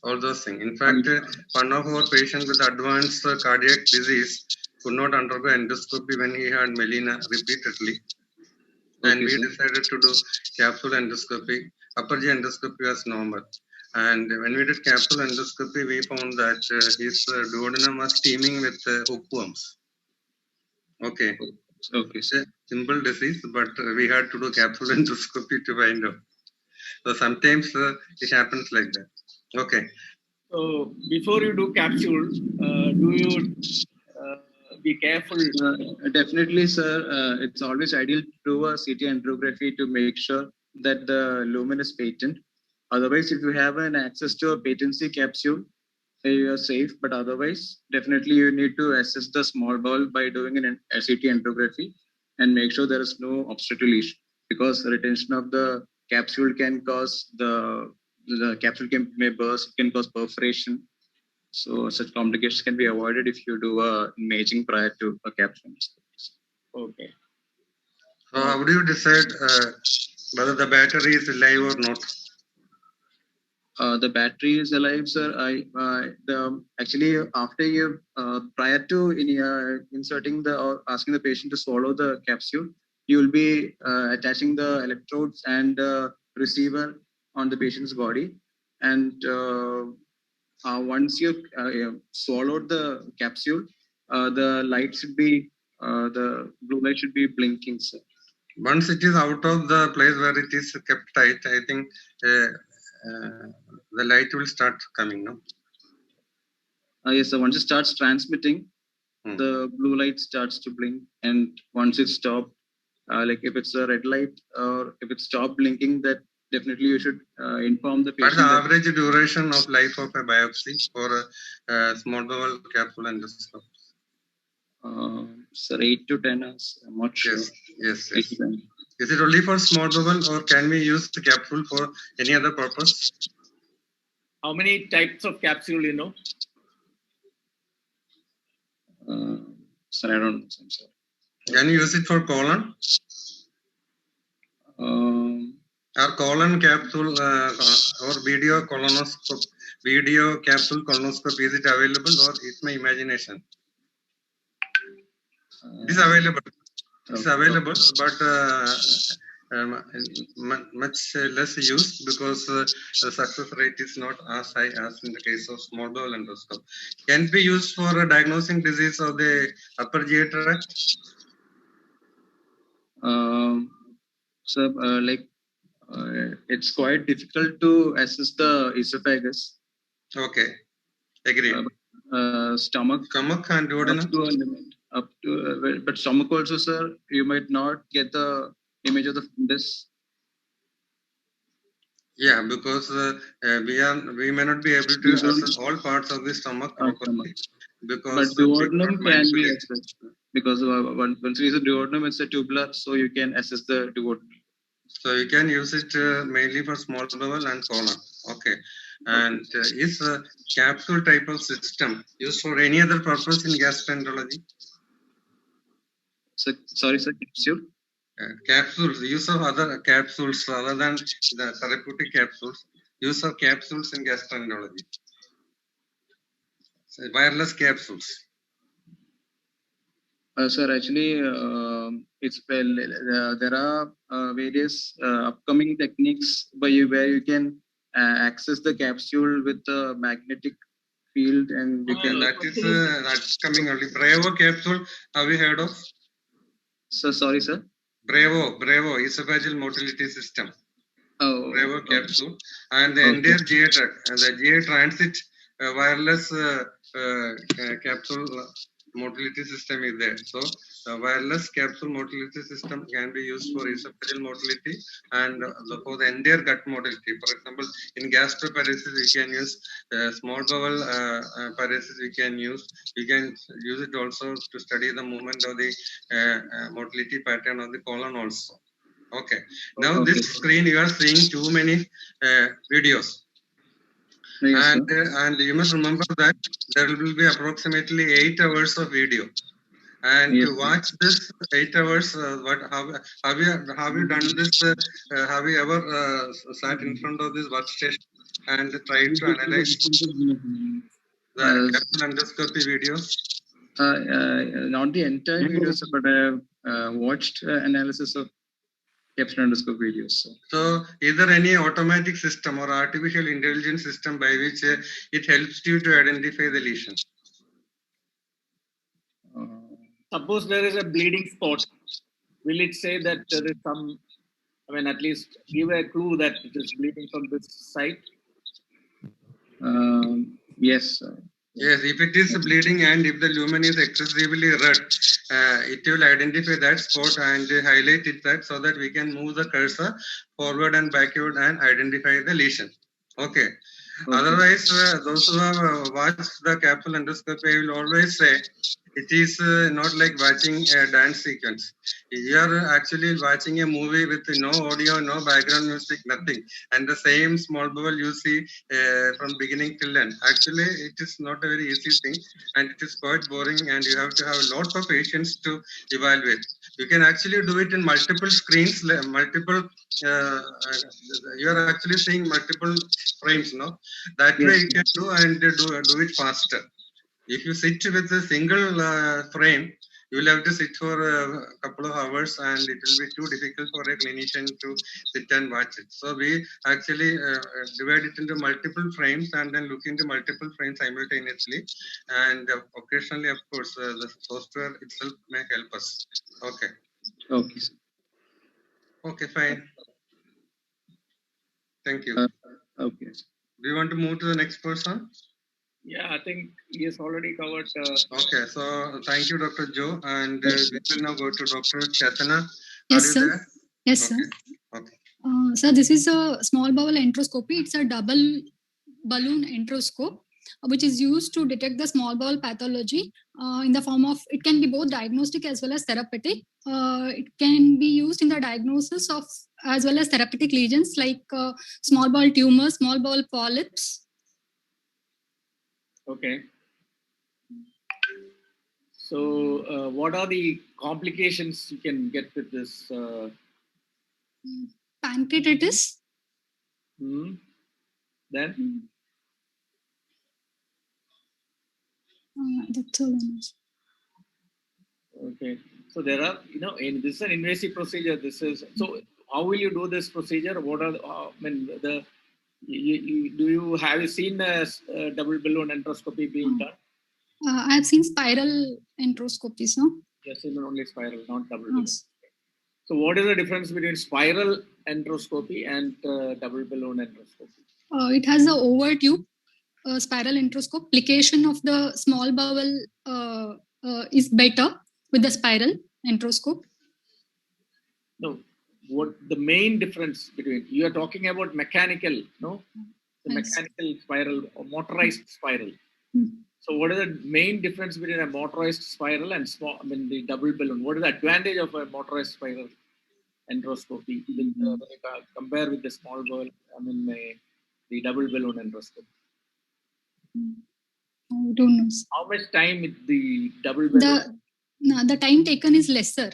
all those things. In fact, one of our patients with advanced cardiac disease could not undergo endoscopy when he had melena repeatedly. And Okay, we sir. decided to do capsule endoscopy. Upper GI endoscopy was normal. And when we did capsule endoscopy, we found that his duodenum was teeming with hookworms. Okay. Okay, It's sir. a simple disease, but we had to do capsule endoscopy to find out. So sometimes it happens like that. Okay. So before you do capsule, do you be careful? Definitely, sir. It's always ideal to do a CT angiography to make sure that the lumen is patent. Otherwise, if you have an access to a patency capsule, you are safe. But otherwise, definitely you need to assess the small bowel by doing a CT angiography and make sure there is no obstructive lesion, because retention of the capsule can cause the capsule may burst, it can cause perforation. So such complications can be avoided if you do a imaging prior to a capsule. Okay. So how do you decide whether the battery is alive or not? The battery is alive, sir. Actually, after you prior to inserting the or asking the patient to swallow the capsule, you will be attaching the electrodes and receiver on the patient's body, and once you swallowed the capsule, the light should be the blue light should be blinking, sir. Once it is out of the place where it is kept tight, I think the light will start coming, no? Yes, so once it starts transmitting, the blue light starts to blink, and once it stops, like if it's a red light or if it stopped blinking, that definitely you should inform the What's patient. the average duration of life of a biopsy for a small bowel capsule endoscopy? Sir, 8 to 10 hours. I'm not sure. Yes. 8 to 10. Is it only for small bowel, or can we use the capsule for any other purpose? How many types of capsule you know? Sir, I don't know. I'm sorry. Can you use it for colon? Or colon capsule or video colonoscopy, video capsule colonoscopy, is it available, or is my imagination? It is available. It's available, but much less used, because the success rate is not as high as in the case of small bowel endoscopy. Can it be used for diagnosing disease of the upper GI tract? So, it's quite difficult to assess the esophagus. Okay, agree. Stomach and duodenum. Up to a limit. But stomach also, sir, you might not get the image of the fundus. Yeah, because we may not be able to assess all parts of the stomach properly, because but duodenum can be assessed, because once you use a duodenum, it's a tubular, so you can assess the duodenum. So you can use it mainly for small bowel and colon. Okay. And is a capsule type of system used for any other purpose in gastroenterology? So, sorry, sir, capsule? Capsules, use of other capsules rather than the therapeutic capsules, use of capsules in gastroenterology. So wireless capsules. Sir, actually, there are various upcoming techniques where you can access the capsule with a magnetic field, and you can. That's coming only. Bravo capsule, have you heard of? So sorry, sir. Bravo esophageal motility system. Oh, Bravo capsule, and the entire GI tract and the GI transit wireless capsule motility system is there. So the wireless capsule motility system can be used for esophageal motility and for the entire gut motility. For example, in gastroparesis, we can use small bowel paresis. We can use it also to study the movement of the motility pattern of the colon also. Okay. Now Okay. this screen you are seeing too many videos. Yes, And, sir. and you must remember that there will be approximately 8 hours of video. And Yes. to watch this 8 hours, have you done this? Have you ever sat in front of this workstation and tried to analyze the As- capsule endoscopy videos? Not the entire videos, but I have watched analysis of capsule endoscope videos. So, is there any automatic system or artificial intelligence system by which it helps you to identify the lesion? Suppose there is a bleeding spot. Will it say that there is some, I mean, at least give a clue that it is bleeding from this site? Yes. Yes, if it is bleeding and if the lumen is excessively red, it will identify that spot and highlight it that so that we can move the cursor forward and backward and identify the lesion. Okay. Otherwise, those who have watched the capsule endoscopy will always say it is not like watching a dance sequence. You are actually watching a movie with no audio, no background music, nothing, and the same small bowel you see from beginning till end. Actually, it is not a very easy thing, and it is quite boring, and you have to have a lot of patience to evaluate. You can actually do it in multiple screens, multiple. You are actually seeing multiple frames, no? That way you can do and do it faster. If you sit with a single frame, you will have to sit for a couple of hours and it will be too difficult for a clinician to sit and watch it. So we actually divide it into multiple frames and then look into multiple frames simultaneously. And occasionally, of course, the software itself may help us. Okay. Okay. Okay, fine. Thank you. Okay. Do you want to move to the next person? Yeah, I think he has already covered. Okay, so thank you, Dr. Joe. And we will now go to Dr. Chetana. Yes, Are you sir. there? Yes, Okay. sir. Okay. So this is a small bowel enteroscopy. It's a double balloon enteroscope, which is used to detect the small bowel pathology in the form of, it can be both diagnostic as well as therapeutic. It can be used in the diagnosis of as well as therapeutic lesions like small bowel tumors, small bowel polyps. Okay. So, what are the complications you can get with this? Pancreatitis. Then? That's all. Okay. So there are, this is an invasive procedure. This is, so how will you do this procedure? What are, I mean, do you have you seen a double balloon enteroscopy being done? I have seen spiral enteroscopies, no? Yes, seen only spiral, not double balloon. So what is the difference between spiral enteroscopy and double balloon enteroscopy? It has the over tube spiral enteroscope. Plication of the small bowel is better with the spiral enteroscope. No, what the main difference between, you are talking about mechanical, no? The mechanical spiral or motorized spiral. So what is the main difference between a motorized spiral and the double balloon? What is the advantage of a motorized spiral enteroscopy when you compare with the small bowel, the double balloon enteroscopy? I don't know. How much time with the double balloon? The time taken is lesser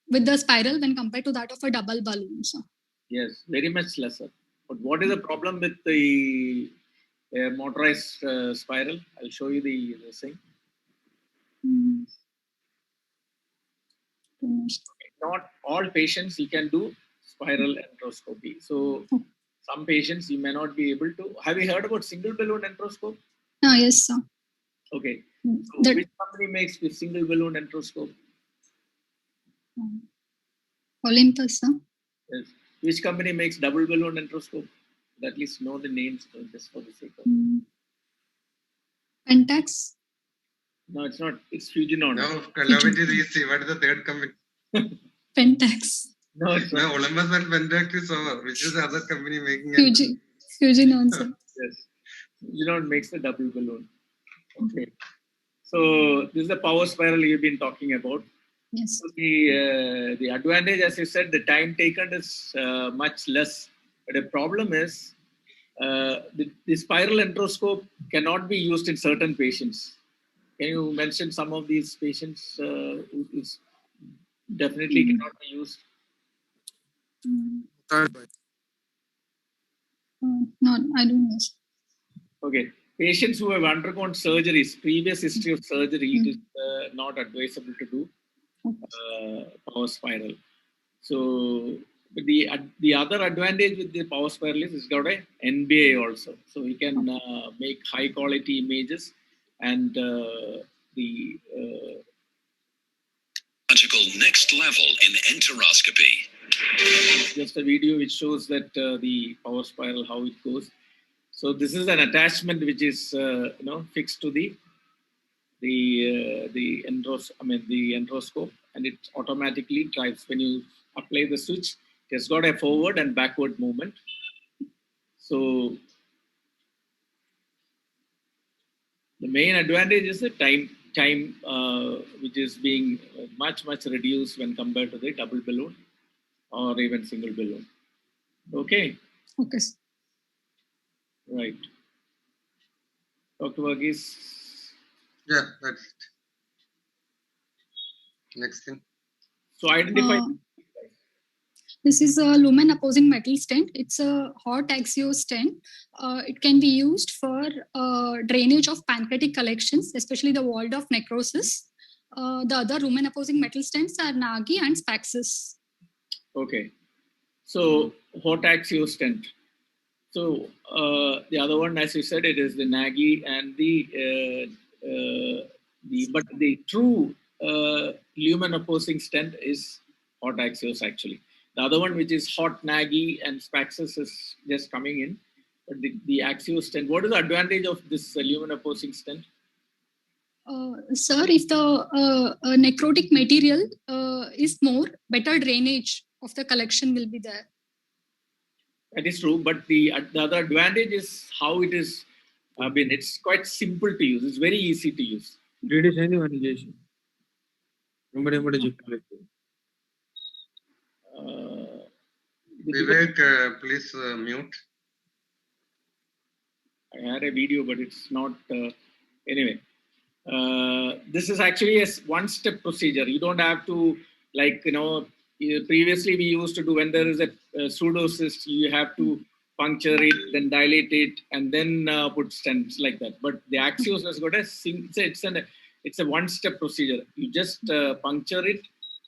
with the spiral when compared to that of a double balloon. So. Yes, very much lesser. But what is the problem with the motorized spiral? I'll show you the thing. Not all patients you can do spiral enteroscopy. So some patients you may not be able to. Have you heard about single balloon enteroscope? Yes, sir. Okay. So which company makes the single balloon enteroscope? Olympus, sir. Yes. Which company makes double balloon enteroscope? At least know the names just for the sake of. Pentax. No, it's not. It's Fujinon. No, love it is easy. What is the third company? Pentax. No, it's No, not. Olympus and Pentax is over. Which is the other company making it? Fujinon, sir. Yes. Fujinon makes the double balloon. Okay. So this is the power spiral you've been talking about. Yes. So the advantage, as you said, the time taken is much less. But the problem is the spiral endoscope cannot be used in certain patients. Can you mention some of these patients who is definitely cannot be used? No, I don't know. Okay. Patients who have undergone surgeries, previous history of surgery, it is not advisable to do power spiral. So the other advantage with the power spiral is it's got a NBA also. So we can make high quality images and the next level in enteroscopy. Just a video which shows that the power spiral, how it goes. So this is an attachment which is fixed to the endoscope, and it automatically drives when you apply the switch. It has got a forward and backward movement. So the main advantage is the time which is being much reduced when compared to the double balloon or even single balloon. Okay. Okay. Right. Dr. Varghese. Yeah, that's it. Next thing. So identify. This is a lumen opposing metal stent. It's a hot axio stent. It can be used for drainage of pancreatic collections, especially the Waldorf necrosis. The other lumen opposing metal stents are Nagy and Spaxis. Okay. So hot axio stent. So the other one, as you said, it is the Nagy and but the true lumen opposing stent is hot axios actually. The other one, which is hot Nagy and Spaxis, is just coming in. But the axio stent, what is the advantage of this lumen opposing stent? Sir, if the necrotic material is more, better drainage of the collection will be there. That is true, but the other advantage is how it is. It's quite simple to use. It's very easy to use. Vivek, please mute. I had a video, but it's not. Anyway, this is actually a one-step procedure. You don't have to, previously we used to do when there is a pseudocyst, you have to puncture it, then dilate it, and then put stents like that. But the axios has got it's a one-step procedure. You just puncture it,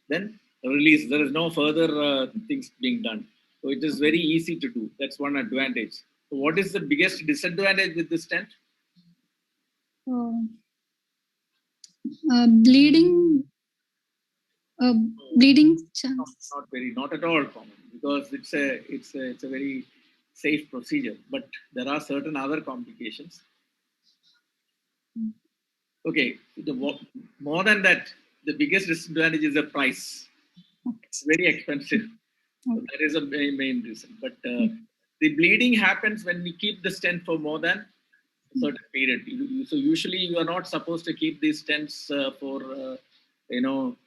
then release. There is no further things being done. So it is very easy to do. That's one advantage. So what is the biggest disadvantage with the stent? Bleeding chance. Not at all common, because it's a very safe procedure. But there are certain other complications. Okay, more than that, the biggest disadvantage is the price. It's very expensive. So that is a main reason. But the bleeding happens when we keep the stent for more than a certain period. So usually you are not supposed to keep these stents for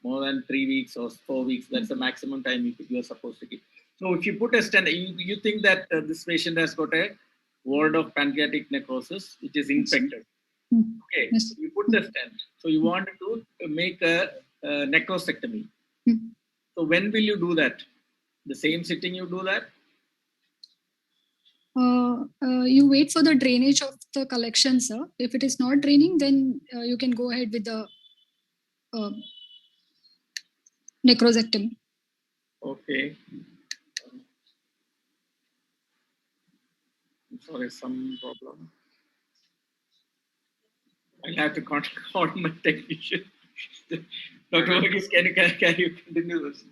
more than 3 weeks or 4 weeks. That's the maximum time you are supposed to keep. So if you put a stent, you think that this patient has got a Waldorf pancreatic necrosis, which is infected. Okay, so you put the stent. So you want to make a necrosectomy. So when will you do that? The same sitting you do that? You wait for the drainage of the collection, sir. If it is not draining, then you can go ahead with the necrosectomy. Okay. Sorry, some problem. I'll have to contact my technician. Dr. Varghese, can you continue this?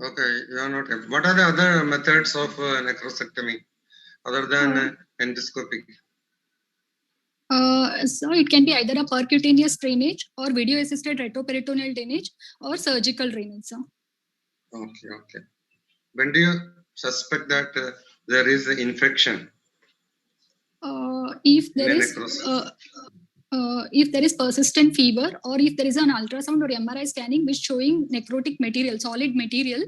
Okay, you are not. What are the other methods of necrosectomy other than endoscopy? So it can be either a percutaneous drainage or video-assisted retroperitoneal drainage or surgical drainage. So. Okay. When do you suspect that there is an infection? If there is persistent fever, or if there is an ultrasound or MRI scanning which showing necrotic material, solid material,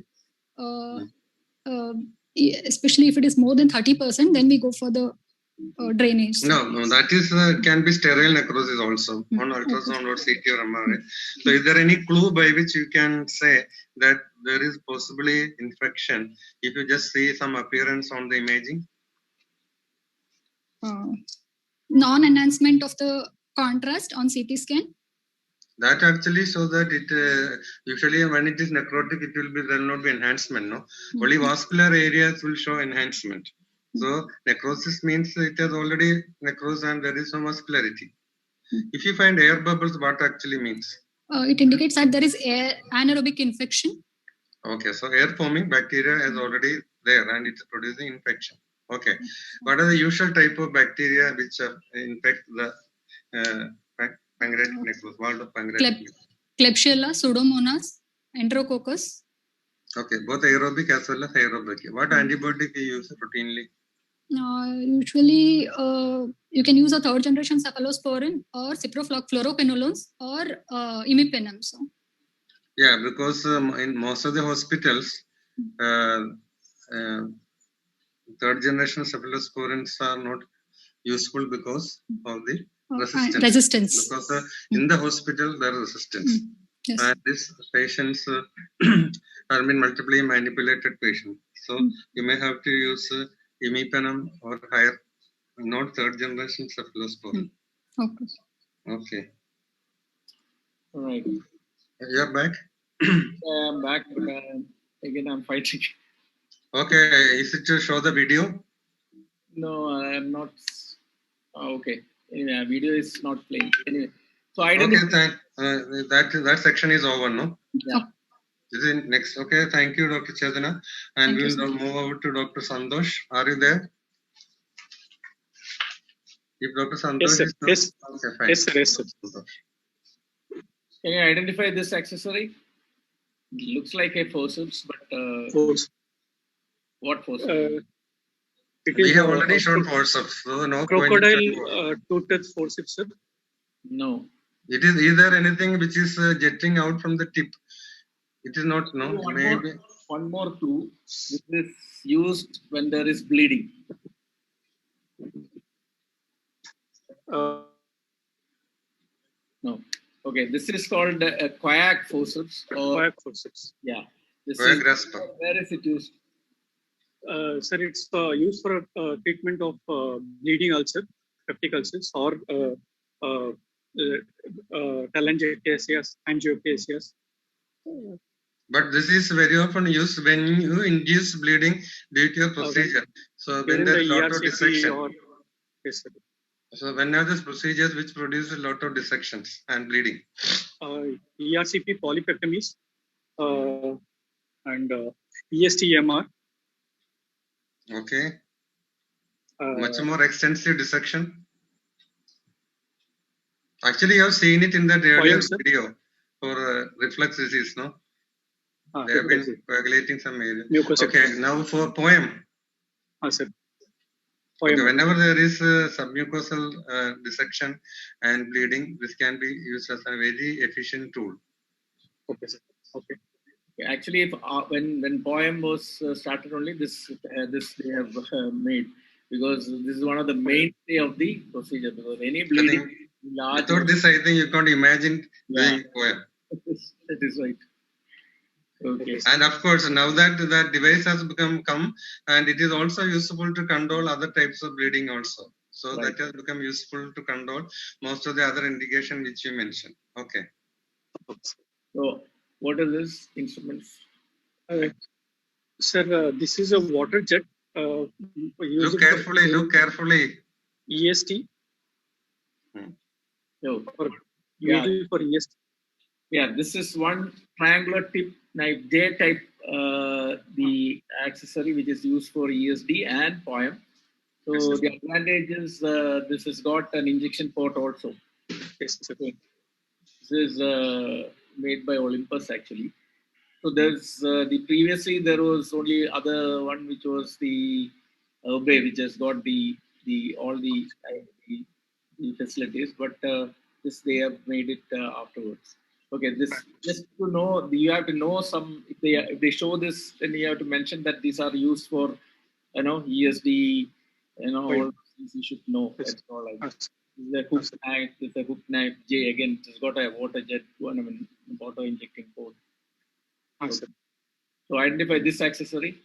especially if it is more than 30%, then we go for the drainage. No, that is can be sterile necrosis also on ultrasound or CT or MRI. So is there any clue by which you can say that there is possibly infection if you just see some appearance on the imaging? Non-enhancement of the contrast on CT scan. That actually shows that it usually when it is necrotic, it will be there will not be enhancement. No, only vascular areas will show enhancement. So necrosis means it has already necrosis and there is no muscularity. If you find air bubbles, what actually means? It indicates that there is anaerobic infection. Okay, so air forming bacteria is already there and it's producing infection. Okay, what are the usual type of bacteria which infect the pancreatic necrosis, wall of pancreatic necrosis? Klebsiella, Pseudomonas, Enterococcus. Okay, both aerobic as well as aerobic. What antibiotic you use routinely? Usually, you can use a third generation cephalosporin or ciprofluoroquinolones or imipenem. So. Yeah, because in most of the hospitals, third generation cephalosporins are not useful because of the resistance. Because in the hospital there is resistance. Yes. And these patients have been multiply manipulated patients. So you may have to use imipenem or higher, not third generation cephalosporin. Okay. All right. You're back? I'm back, but again I'm fighting. Okay, is it to show the video? No, I'm not. Okay. Anyway, video is not playing. Anyway, so that section is over, no? Yeah. This is next. Okay, thank you, Dr. Chedana. And we'll move over to Dr. Santosh. Are you there? If Dr. Santosh is not, okay, fine. Yes, sir. Can you identify this accessory? It looks like a forceps, but what forceps? We have already shown forceps, so no crocodile toothed forceps, sir. No. It is either anything which is jetting out from the tip. It is not, no. One more clue. This is used when there is bleeding. No. Okay, this is called a quiac forceps. Quiac forceps. Yeah. Where is it used? Sir, it's used for treatment of bleeding ulcer, peptic ulcers, or telangiectasias, angiectasias. But this is very often used when you induce bleeding due to a procedure. So when there is a lot of dissection. Yes, sir. So when are these procedures which produce a lot of dissections and bleeding? ERCP polypectomies and ESTMR. Okay. Much more extensive dissection. Actually, you have seen it in that earlier video for reflux disease, no? They have been coagulating some area. Okay, now for POEM. Sir. Okay, whenever there is submucosal dissection and bleeding, this can be used as a very efficient tool. Okay, sir. Okay. Actually, if, when POEM was started only, this they have made, because this is one of the mainstay of the procedure. Because any bleeding large. Without this, I think you can't imagine the POEM. That is right. Okay. And of course, now that the device has come, and it is also useful to control other types of bleeding also. So that has become useful to control most of the other indication which you mentioned. Okay. So what are these instruments? Sir, this is a water jet. Look carefully. EST. For EST. Yeah, this is one triangular tip knife J type, the accessory which is used for ESD and POEM. So the advantage is this has got an injection port also. Yes, sir. Okay. This is made by Olympus actually. So there's the previously there was only other one which was the Obey, which has got the all the facilities, but this they have made it afterwards. Okay, this just to know, you have to know some. If they show this, then you have to mention that these are used for ESD, all things you should know. Yes. That's all. Like Yes. this is a hook knife. This is a hook knife J again. It's got a water jet one. I mean, auto injecting port. Yes, sir. So identify this accessory.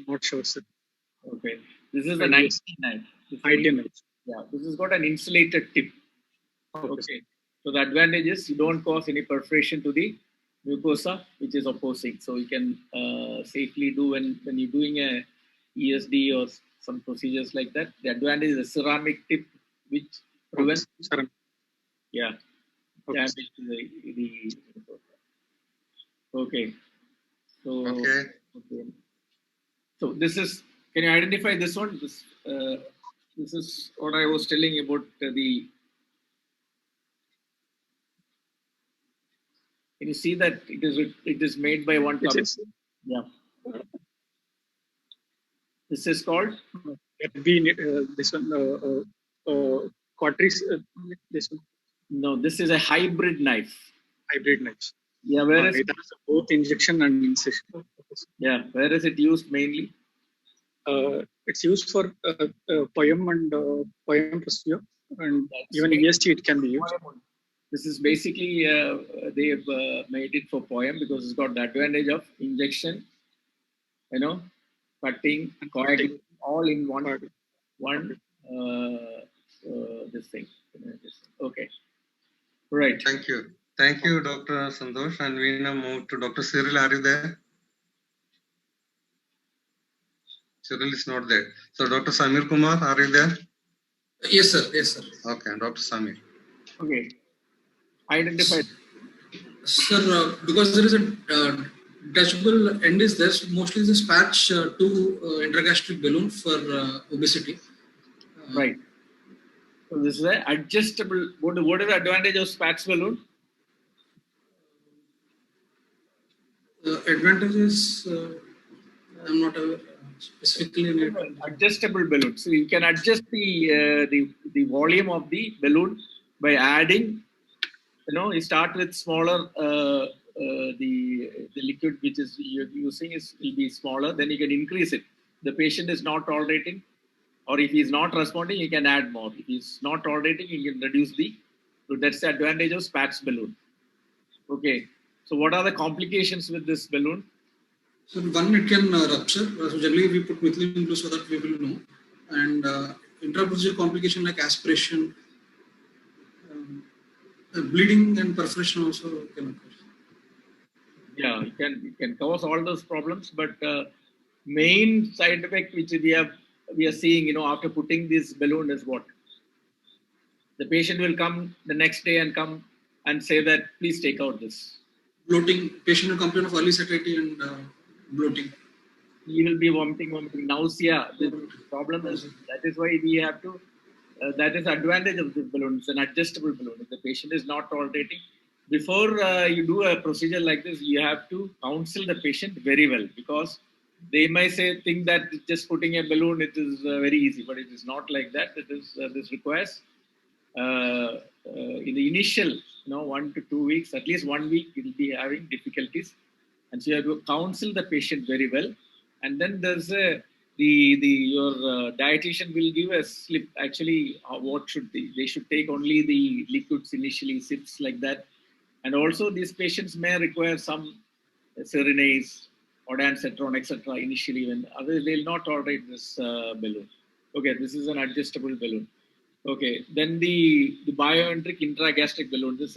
Not sure, sir. Okay, this is an Yes. IT knife. IT. Yeah, this has got an insulated tip. Okay. So the advantage is you don't cause any perforation to the mucosa, which is opposing. So you can safely do when you're doing a ESD or some procedures like that. The advantage is a ceramic tip, which prevents Okay. damage to the mucosa. Okay. So Okay. So this is. Can you identify this one? This is what I was telling about the. Can you see that it is made by one company? Yeah. This is called. This one. Quadris. This one. No, this is a hybrid knife. Hybrid knives. Yeah, where is it has both injection and incision. Yeah, where is it used mainly? It's used for poem and poem procedure, and even EST it can be used. This is basically they've made it for poem because it's got the advantage of injection, cutting, coagulation, all in one this thing. Okay, right. Thank you. Thank you, Dr. Santosh. And we now move to Dr. Cyril. Are you there? Cyril is not there. So, Dr. Samir Kumar, are you there? Yes, sir. Yes, sir. Okay, Dr. Samir. Okay. Identify. Sir, because there is a detachable end is there, so mostly this patch to intragastric balloon for obesity. Right. So this is an adjustable. What is the advantage of spats balloon? Advantages, I'm not aware specifically. Adjustable balloon. So you can adjust the volume of the balloon by adding. You start with smaller. The liquid which is you're using will be smaller. Then you can increase it. The patient is not tolerating, or if he's not responding, you can add more. If he's not tolerating, you can reduce the. So that's the advantage of spats balloon. Okay. So what are the complications with this balloon? So one, it can rupture. So generally we put methylene blue so that we will know. And intraprocedural complication like aspiration, bleeding and perforation also can occur. Yeah, it can cause all those problems, but main side effect which we are seeing, after putting this balloon is what? The patient will come the next day and come and say that please take out this. Bloating, patient will complain of early satiety and bloating. He will be vomiting, nausea. The problem is that is why we have to. That is the advantage of this balloon. It's an adjustable balloon. If the patient is not tolerating, before you do a procedure like this, you have to counsel the patient very well, because they may think that just putting a balloon it is very easy, but it is not like that. It is this requires in the initial 1 to 2 weeks, at least 1 week, you'll be having difficulties, and so you have to counsel the patient very well. And then there's your dietitian will give a slip. Actually, what should they should take only the liquids initially, sips like that. And also these patients may require some serenase, ondansetron, etc. initially, when others they'll not tolerate this balloon. Okay, this is an adjustable balloon. Okay, then the bioenteric intragastric balloon. This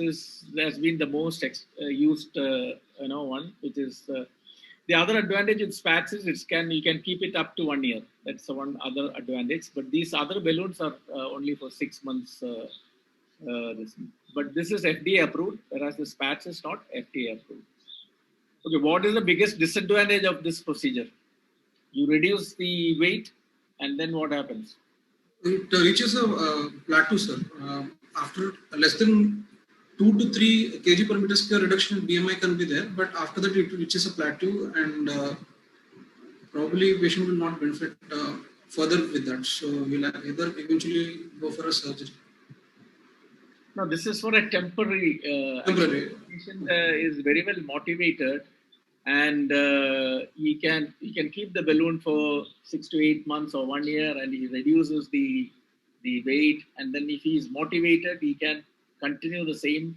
has been the most used one, which is the other advantage with spats is you can keep it up to 1 year. That's the one other advantage. But these other balloons are only for 6 months. But this is FDA approved, whereas the spats is not FDA approved. Okay, what is the biggest disadvantage of this procedure? You reduce the weight, and then what happens? It reaches a plateau, sir. After less than 2 to 3 kg per meter square reduction in BMI can be there, but after that it reaches a plateau, and probably patient will not benefit further with that. So we'll either eventually go for a surgery. No, this is for a temporary. Temporary. Patient is very well motivated, and he can keep the balloon for 6 to 8 months or 1 year, and he reduces the weight, and then if he is motivated, he can continue the same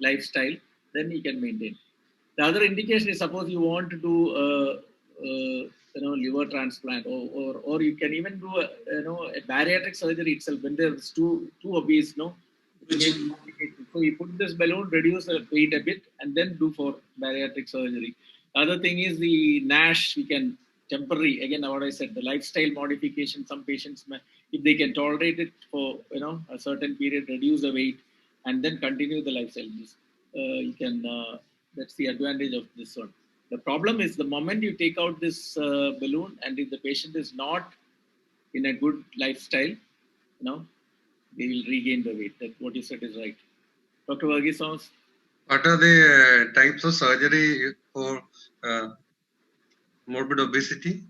lifestyle. Then he can maintain. The other indication is suppose you want to do liver transplant, or you can even do a bariatric surgery itself when there's too obese, so you put this balloon, reduce the weight a bit, and then do for bariatric surgery. The other thing is the NASH. We can temporary, again what I said, the lifestyle modification. Some patients may, if they can tolerate it for a certain period, reduce the weight and then continue the lifestyle. You can that's the advantage of this one. The problem is the moment you take out this balloon, and if the patient is not in a good lifestyle, they will regain the weight. That what you said is right. Dr. Varghese? What are the types of surgery for morbid obesity?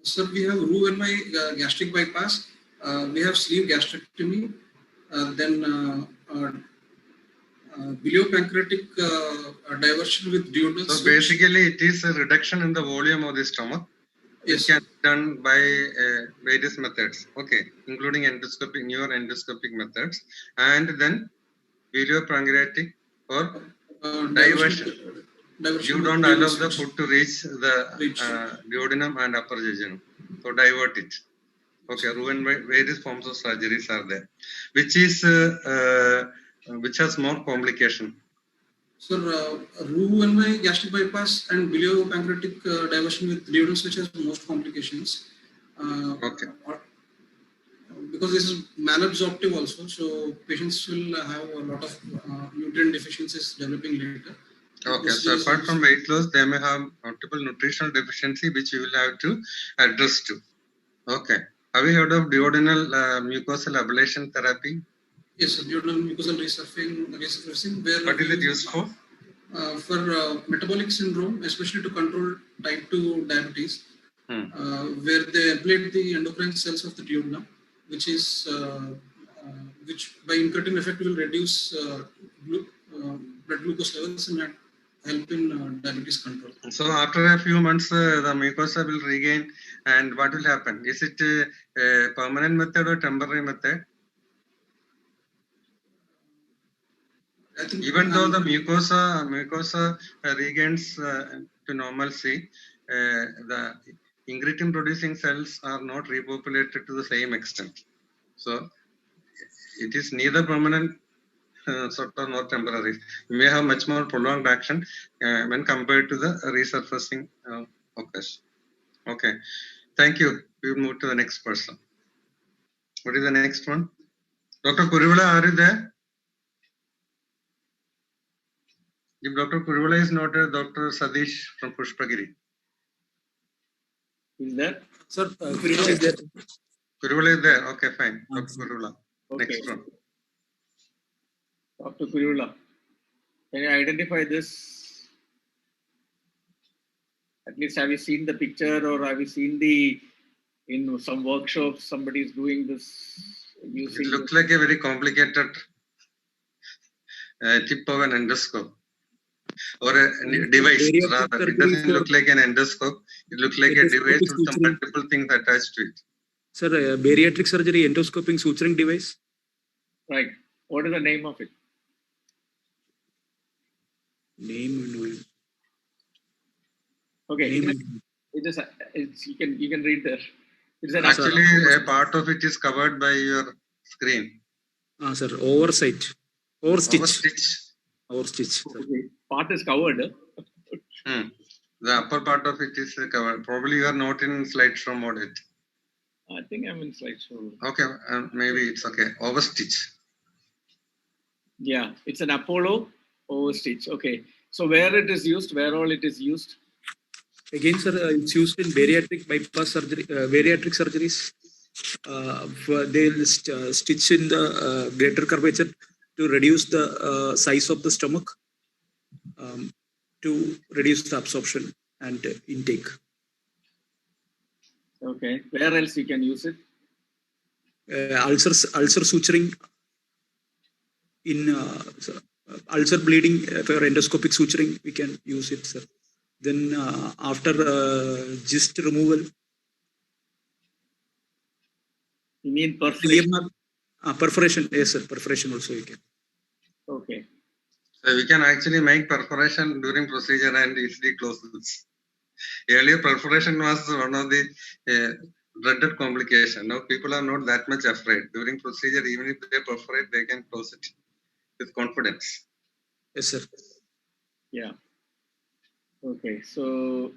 Sir, we have Roux-en-Y gastric bypass. We have sleeve gastrectomy. Then biliopancreatic diversion with duodenal So switch. basically, it is a reduction in the volume of the stomach. Yes. It can be done by various methods, okay, including endoscopic, newer endoscopic methods, and then biliopancreatic or diversion. You don't allow the food to reach the duodenum and upper jejunum, so divert it. Okay, various forms of surgeries are there, which has more complication. Sir, Roux-en-Y gastric bypass and biliopancreatic diversion with duodenal switch has most complications. Okay. Because this is malabsorptive also, so patients will have a lot of nutrient deficiencies developing later. Okay, so apart from weight loss, they may have multiple nutritional deficiency, which you will have to address too. Okay. Have you heard of duodenal mucosal ablation therapy? Yes, sir, duodenal mucosal resurfacing. Where what is it used for? For metabolic syndrome, especially to control type 2 diabetes, where they ablate the endocrine cells of the duodenum, which by incretin effect will reduce blood glucose levels and help in diabetes control. So after a few months, the mucosa will regain, and what will happen? Is it a permanent method or temporary method? Even though the mucosa regains to normalcy, the incretin producing cells are not repopulated to the same extent. So it is neither permanent sort of nor temporary. You may have much more prolonged action when compared to the resurfacing occurs. Okay, thank you. We will move to the next person. What is the next one? Dr. Kurivula, are you there? If Dr. Kurivula is not there, Dr. Sadish from Pushpagiri. Is there? Sir, Kurivula is there. Kurivula is there. Okay, fine. Dr. Kurivula. Okay. Next one. Dr. Kurivula, can you identify this? At least have you seen the picture, or have you seen in some workshops somebody is doing this? It looks like a very complicated tip of an endoscope or a device rather. It doesn't look like an endoscope. It looks like a device with some multiple things attached to it. Sir, bariatric surgery endoscoping suturing device. Right. What is the name of it? Name. Okay. You can read there. It's actually a part of it is covered by your screen. Sir, oversight. Overstitch. Okay. Part is covered. The upper part of it is covered. Probably you are not in slideshow mode yet. I think I'm in slideshow. Okay, maybe it's okay. Overstitch. Yeah, it's an Apollo overstitch. Okay. So where it is used, where all it is used? Again, sir, it's used in bariatric bypass surgery, bariatric surgeries. They'll stitch in the greater curvature to reduce the size of the stomach, to reduce the absorption and intake. Okay. Where else you can use it? Ulcer suturing in ulcer bleeding for endoscopic suturing, we can use it, sir. Then after gist removal. You mean perforation? Perforation, yes, sir. Perforation also you can. Okay. So we can actually make perforation during procedure and easily close this. Earlier, perforation was one of the dreaded complication. Now people are not that much afraid. During procedure, even if they perforate, they can close it with confidence. Yes, sir. Yeah. Okay. So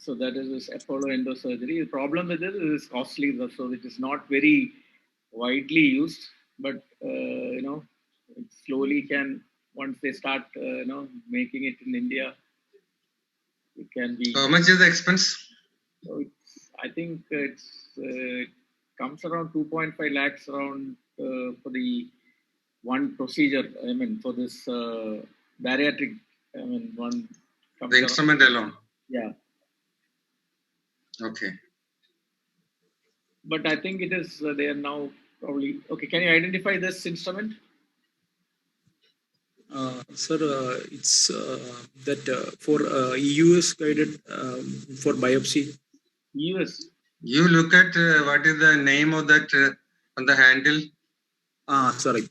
that is this Apollo endosurgery. The problem with it is costly, so it is not very widely used. But it slowly can, once they start making it in India, it can be. How much is the expense? So I think it comes around 2.5 lakhs around for the one procedure. I mean, for this bariatric. I mean, one. The instrument alone. Yeah. Okay. But I think it is. They are now probably okay. Can you identify this instrument? Sir, it's that for EUS guided for biopsy. EUS. You look at what is the name of that on the handle. Sorry,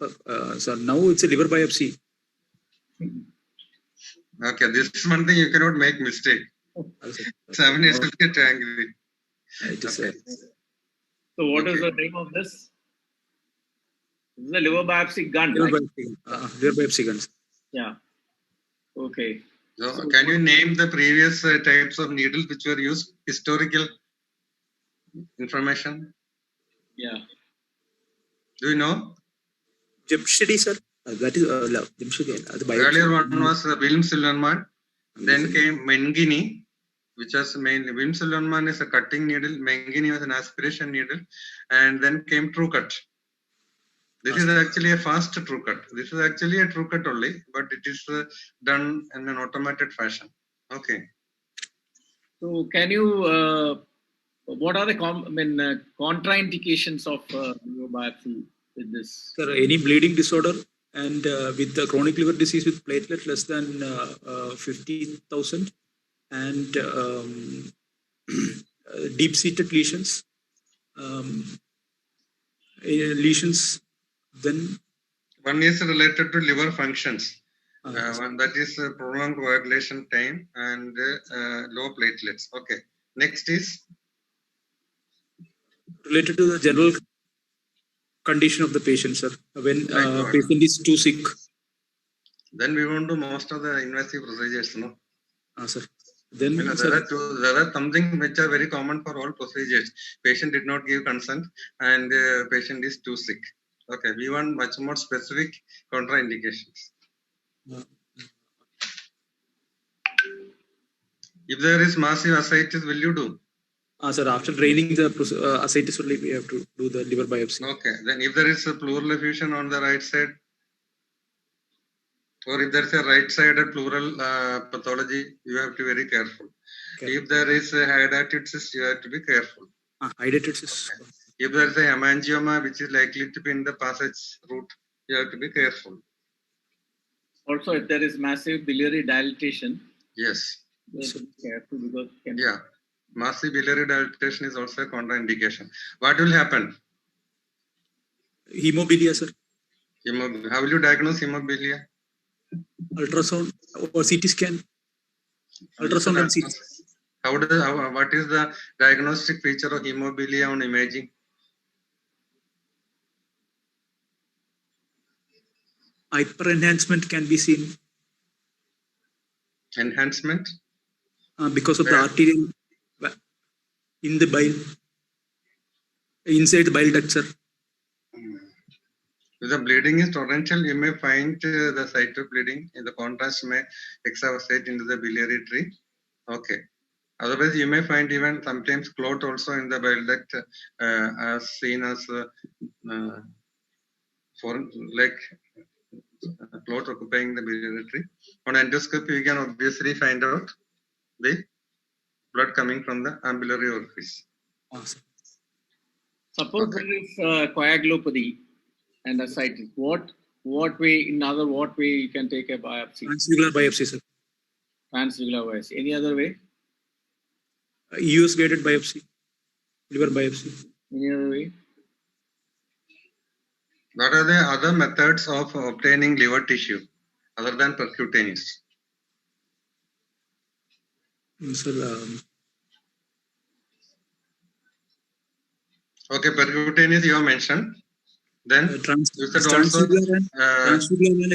sir. Now it's a liver biopsy. Okay, this is one thing you cannot make mistake. Examiners will get angry. Okay. So what is the name of this? This is a liver biopsy gun. Liver biopsy guns. Yeah. Okay. So can you name the previous types of needles which were used? Historical information? Yeah. Do you know? Jamshedi, sir. That is Jamshedi. Earlier one was Wilm Silverman. Then came Mengini, which was mainly Wilm Silverman is a cutting needle. Mengini was an aspiration needle, and then came True Cut. This is actually a fast True Cut. This is actually a True Cut only, but it is done in an automated fashion. Okay. So can you? What are the contraindications of liver biopsy with this? Sir, any bleeding disorder and with the chronic liver disease with platelet less than 50,000 and deep-seated lesions, lesions. Then one is related to liver functions. One that is prolonged coagulation time and low platelets. Okay. Next is related to the general condition of the patient, sir. When patient is too sick. Then we won't do most of the invasive procedures, no? Sir. Then there are something which are very common for all procedures. Patient did not give consent and patient is too sick. Okay, we want much more specific contraindications. If there is massive ascites, will you do? Sir, after draining the ascites only, we have to do the liver biopsy. Okay, then if there is a pleural effusion on the right side, or if there is a right-sided pleural pathology, you have to be very careful. Okay. If there is a hydatid cyst, you have to be careful. Hydatid cyst. Okay. If there is a hemangioma which is likely to be in the passage route, you have to be careful. Also, if there is massive biliary dilatation, yes, you have to be careful because massive biliary dilatation is also a contraindication. What will happen? Hemophilia, sir. How will you diagnose hemophilia? Ultrasound or CT scan. Ultrasound and CT. What is the diagnostic feature of hemophilia on imaging? Hyper enhancement can be seen. Enhancement? Because of the arterial in the bile, inside the bile duct, sir. If the bleeding is torrential, you may find the site of bleeding. The contrast may extravasate into the biliary tree. Okay. Otherwise, you may find even sometimes clot also in the bile duct, as seen as foreign, like clot occupying the biliary tree. On endoscopy, you can obviously find out the blood coming from the ambulatory orifice. Awesome. Suppose there is coagulopathy and ascites. What way, what way you can take a biopsy? Transjugular biopsy, sir. Transjugular biopsy. Any other way? US guided biopsy, liver biopsy. Any other way? What are the other methods of obtaining liver tissue other than percutaneous? Sir, okay, percutaneous you have mentioned. Then you said also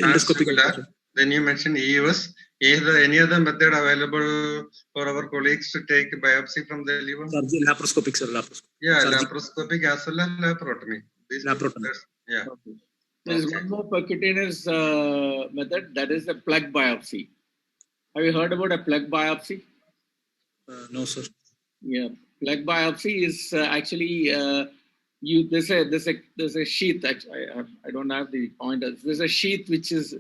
transjugular. Then you mentioned EUS. Is there any other method available for our colleagues to take biopsy from the liver? Laparoscopic, sir. Laparoscopic. Yeah, laparoscopic as well as laparotomy. Laparotomy. Yeah. Okay. There is one more percutaneous method, that is a plug biopsy. Have you heard about a plug biopsy? No, sir. Yeah, plug biopsy is actually there's a sheath. Actually, I don't have the pointers. There's a sheath which is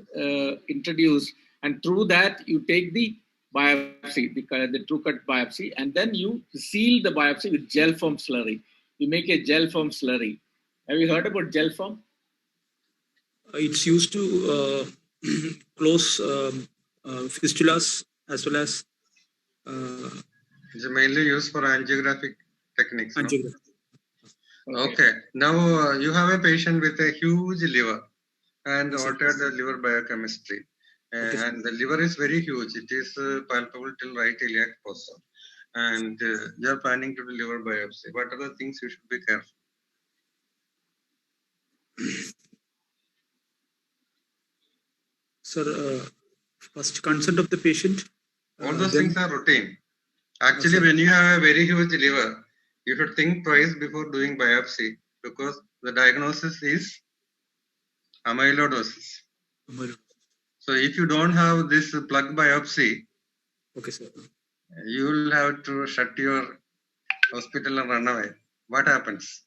introduced, and through that you take the biopsy, the true cut biopsy, and then you seal the biopsy with gel foam slurry. You make a gel foam slurry. Have you heard about gel foam? It's used to close fistulas as well as. It's mainly used for angiographic techniques. Angiographic. No? Okay. Now you have a patient with a huge liver and altered the liver biochemistry. And the liver is very huge. It is palpable till right iliac fossa. And you are planning to do liver biopsy. What are the things you should be careful? Sir, first consent of the patient. All those things are routine. Actually, when you have a very huge liver, you should think twice before doing biopsy because the diagnosis is amyloidosis. So if you don't have this plug biopsy, okay, sir, you will have to shut your hospital and run away. What happens?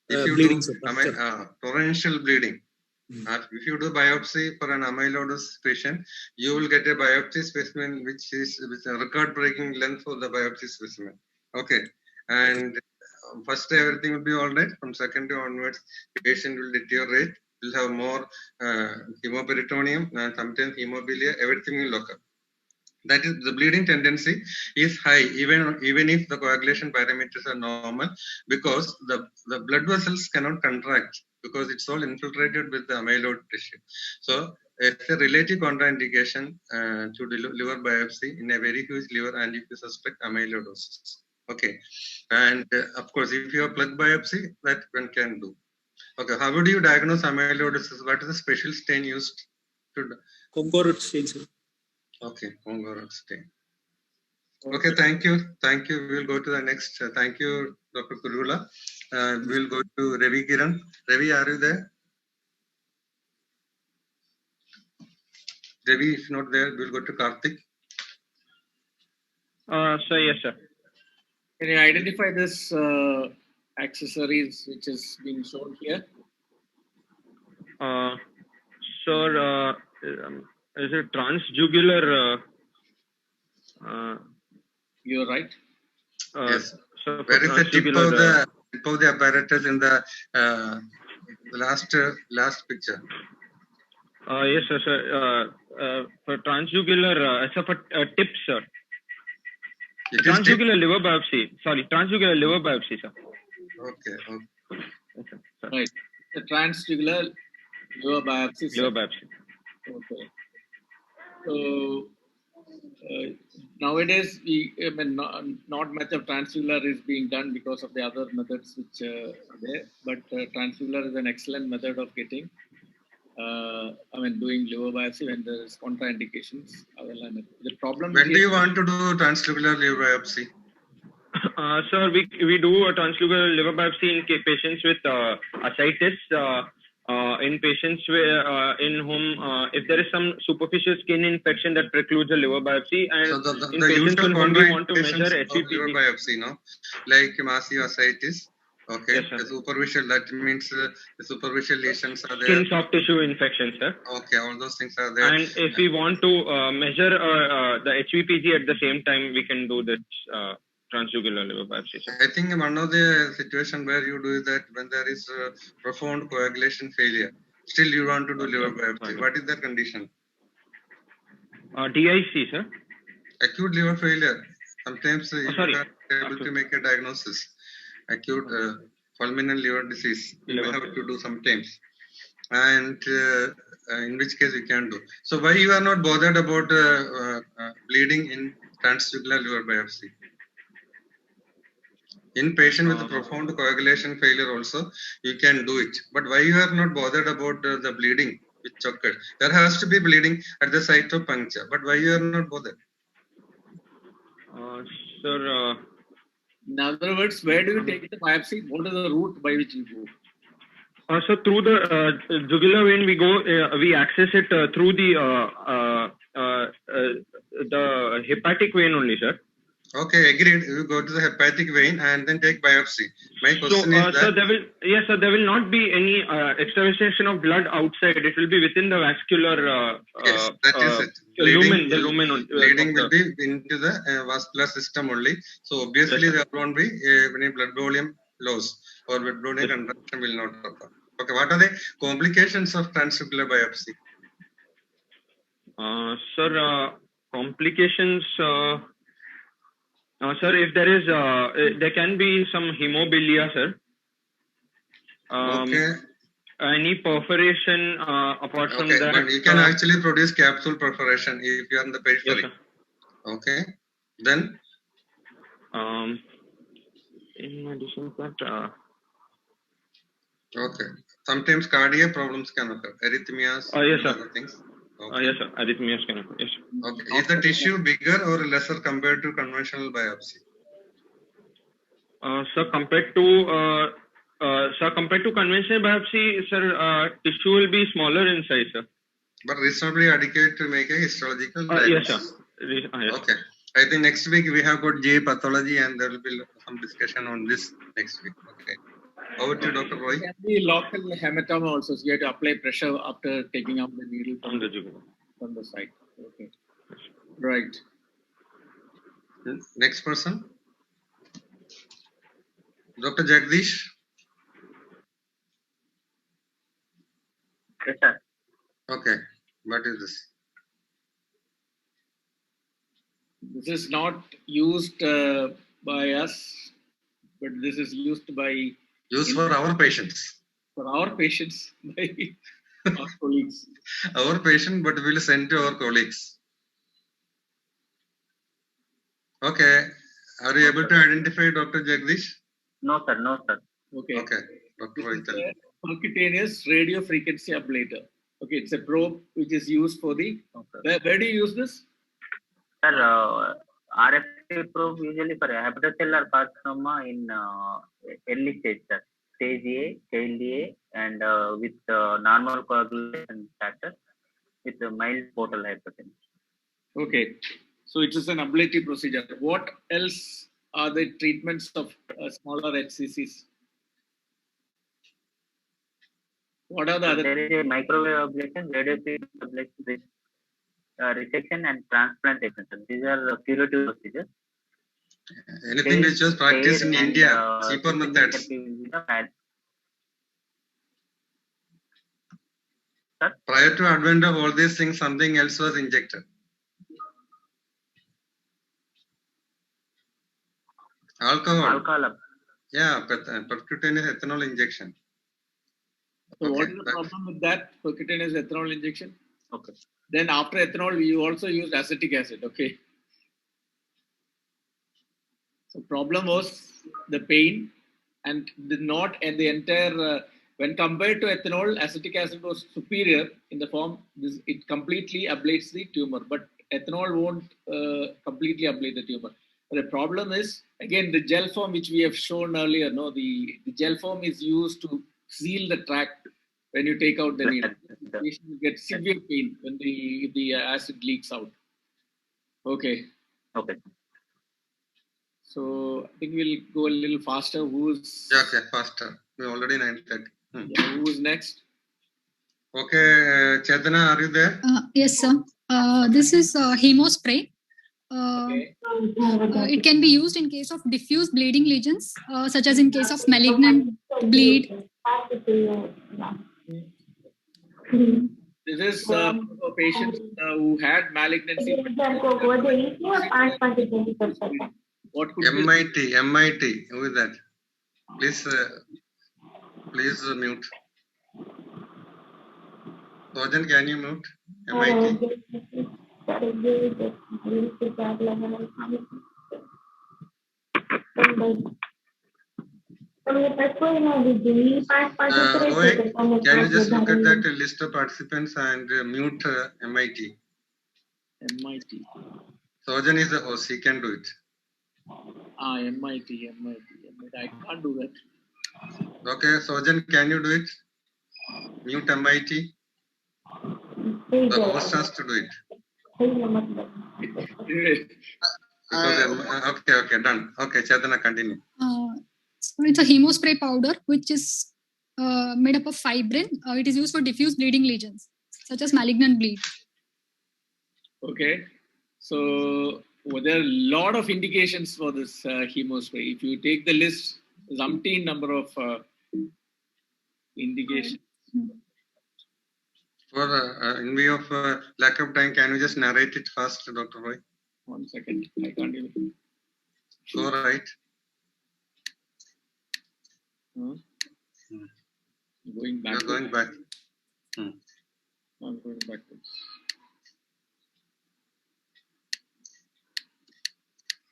If you bleeding, do torrential bleeding, if you do biopsy for an amyloidosis patient, you will get a biopsy specimen which is with a record-breaking length for the biopsy specimen. Okay, and first day everything will be all right. From second day onwards, patient will deteriorate. Will have more hemoperitoneum and sometimes hemophilia. Everything will occur. That is, the bleeding tendency is high even if the coagulation parameters are normal, because the blood vessels cannot contract because it's all infiltrated with the amyloid tissue. So it's a relative contraindication to the liver biopsy in a very huge liver and if you suspect amyloidosis. Okay, and of course if you have plug biopsy, that one can do. Okay, how would you diagnose amyloidosis? What is the special stain used to? Concordant stain, sir. Okay, concordant stain. Okay, thank you. Thank you. We'll go to the next. Thank you, Dr. Kurula. We'll go to Ravi Kiran. Ravi, are you there? Ravi, if not there, we'll go to Karthik. Sir, yes, sir. Can you identify this accessories which is being shown here? Sir, is it transjugular? You're right. Yes. So where is the tip of the apparatus in the last picture? Yes, sir. For transjugular, sir, for tip, sir. Transjugular liver biopsy. Sorry, transjugular liver biopsy, sir. Okay. Yes, sir. Right. The transjugular liver biopsy. Liver biopsy. Okay. So nowadays, not much of transjugular is being done because of the other methods which are there. But transjugular is an excellent method of getting, doing liver biopsy when there is contraindications. The problem. When do you want to do transjugular liver biopsy? Sir, we do a transjugular liver biopsy in patients with ascites in patients in whom if there is some superficial skin infection that precludes a liver biopsy, and So in the patients usual in whom we want to measure contraindications of liver HVPG. biopsy, no, like massive ascites. Okay, Yes, sir. the superficial, that means the superficial lesions are there. Skin soft tissue infections, sir. Okay, all those things are there. And if we want to measure the HVPG at the same time, we can do this transjugular liver biopsy, sir. I think one of the situation where you do is that when there is profound coagulation failure, still you want to do liver biopsy. What is that condition? DIC, sir. Acute liver failure. Sometimes you sorry. are able to make a diagnosis. Acute fulminant liver disease. You may have to do sometimes. And in which case you can do. So why you are not bothered about bleeding in transjugular liver biopsy? In patient with profound coagulation failure also, you can do it. But why you are not bothered about the bleeding which occurred? There has to be bleeding at the site of puncture. But why you are not bothered? Sir, in other words, where do you take the biopsy? What is the route by which you go? So through the jugular vein, we go, we access it through the hepatic vein only, sir. Okay, agreed. You go to the hepatic vein and then take biopsy. My question is that. So there will, yes, sir, there will not be any extravasation of blood outside. It will be within the vascular. Yes, that is it. Bleeding, the lumen. Bleeding will be into the vascular system only. So obviously there won't be any blood volume loss or blood volume contraction will not occur. Okay, what are the complications of transjugular biopsy? Sir, complications. Sir, if there is, there can be some hemobilia, sir. Okay. Any perforation apart from that. But you can actually produce capsule perforation if you are in the periphery. Yes, okay. Then. In addition to that. Okay. Sometimes cardiac problems can occur. Arrhythmias. Yes, sir. Other things. Okay. Yes, sir. Arrhythmias can occur. Yes. Okay. Is the tissue bigger or lesser compared to conventional biopsy? Sir, compared to conventional biopsy, sir, tissue will be smaller in size, sir. But reasonably adequate to make a histological diagnosis. Yes, sir. Yes. Okay. I think next week we have got GA pathology and there will be some discussion on this next week. Okay. Over to Dr. Roy. Can be local hematoma also. So you have to apply pressure after taking out the needle from the site. Okay. Right. Next person. Dr. Jagdish. Yes, sir. Okay. What is this? This is not used by us, but this is used by... Used for our patients. For our patients, by our colleagues. Our patient, but we will send to our colleagues. Okay. Are you able to identify Dr. Jagdish? No, sir. No, sir. Okay. Okay. Dr. Roy, tell me. Percutaneous radio frequency ablator. Okay, it's a probe which is used for the... Where do you use this? Sir, RF probe usually for hepatocellular carcinoma in early stage, sir. Stage A, child A, and with normal coagulation factor with mild portal hypertension. Okay, so it is an ablative procedure. What else are the treatments of smaller HCCs? What are the other? There is a microwave ablation, radiofrequency ablation, resection, and transplantation. These are curative procedures. Anything which was practiced in India, cheaper methods. Prior to advent of all these things, something else was injected. Alcohol. Yeah, percutaneous ethanol injection. So what is the problem with that percutaneous ethanol injection? Okay. Then after ethanol, you also used acetic acid. Okay. So problem was the pain and the entire. When compared to ethanol, acetic acid was superior in the form. It completely ablates the tumor, but ethanol won't completely ablate the tumor. But the problem is again the gel form which we have shown earlier. No, the gel form is used to seal the tract when you take out the needle. The- Patient gets severe pain when the acid leaks out. Okay. Okay. So I think we'll go a little faster. Who's Yeah, okay, faster. We're already 9:30. yeah, who's next? Okay, Chetana, are you there? Yes, sir. This is hemospray. It can be used in case of diffuse bleeding lesions, such as in case of malignant bleed. This is for patients who had malignancy. What could be? MIT, who is that? Please mute. Sojan, can you mute? MIT. Rohit, can you just look at that list of participants and mute MIT? MIT. Sojan is the host, he can do it. MIT. I can't do that. Okay, Sojan, can you do it? Mute MIT. The host has to do it. Okay, done. Okay, Chetana, continue. So it's a hemospray powder, which is made up of fibrin. It is used for diffuse bleeding lesions, such as malignant bleed. Okay. So there are a lot of indications for this hemospray. If you take the list, there's umpteen number of indications. For in view of lack of time, can you just narrate it fast, Dr. Roy? 1 second. I can't even. Go right. Going back. You're going back. I'm going backwards.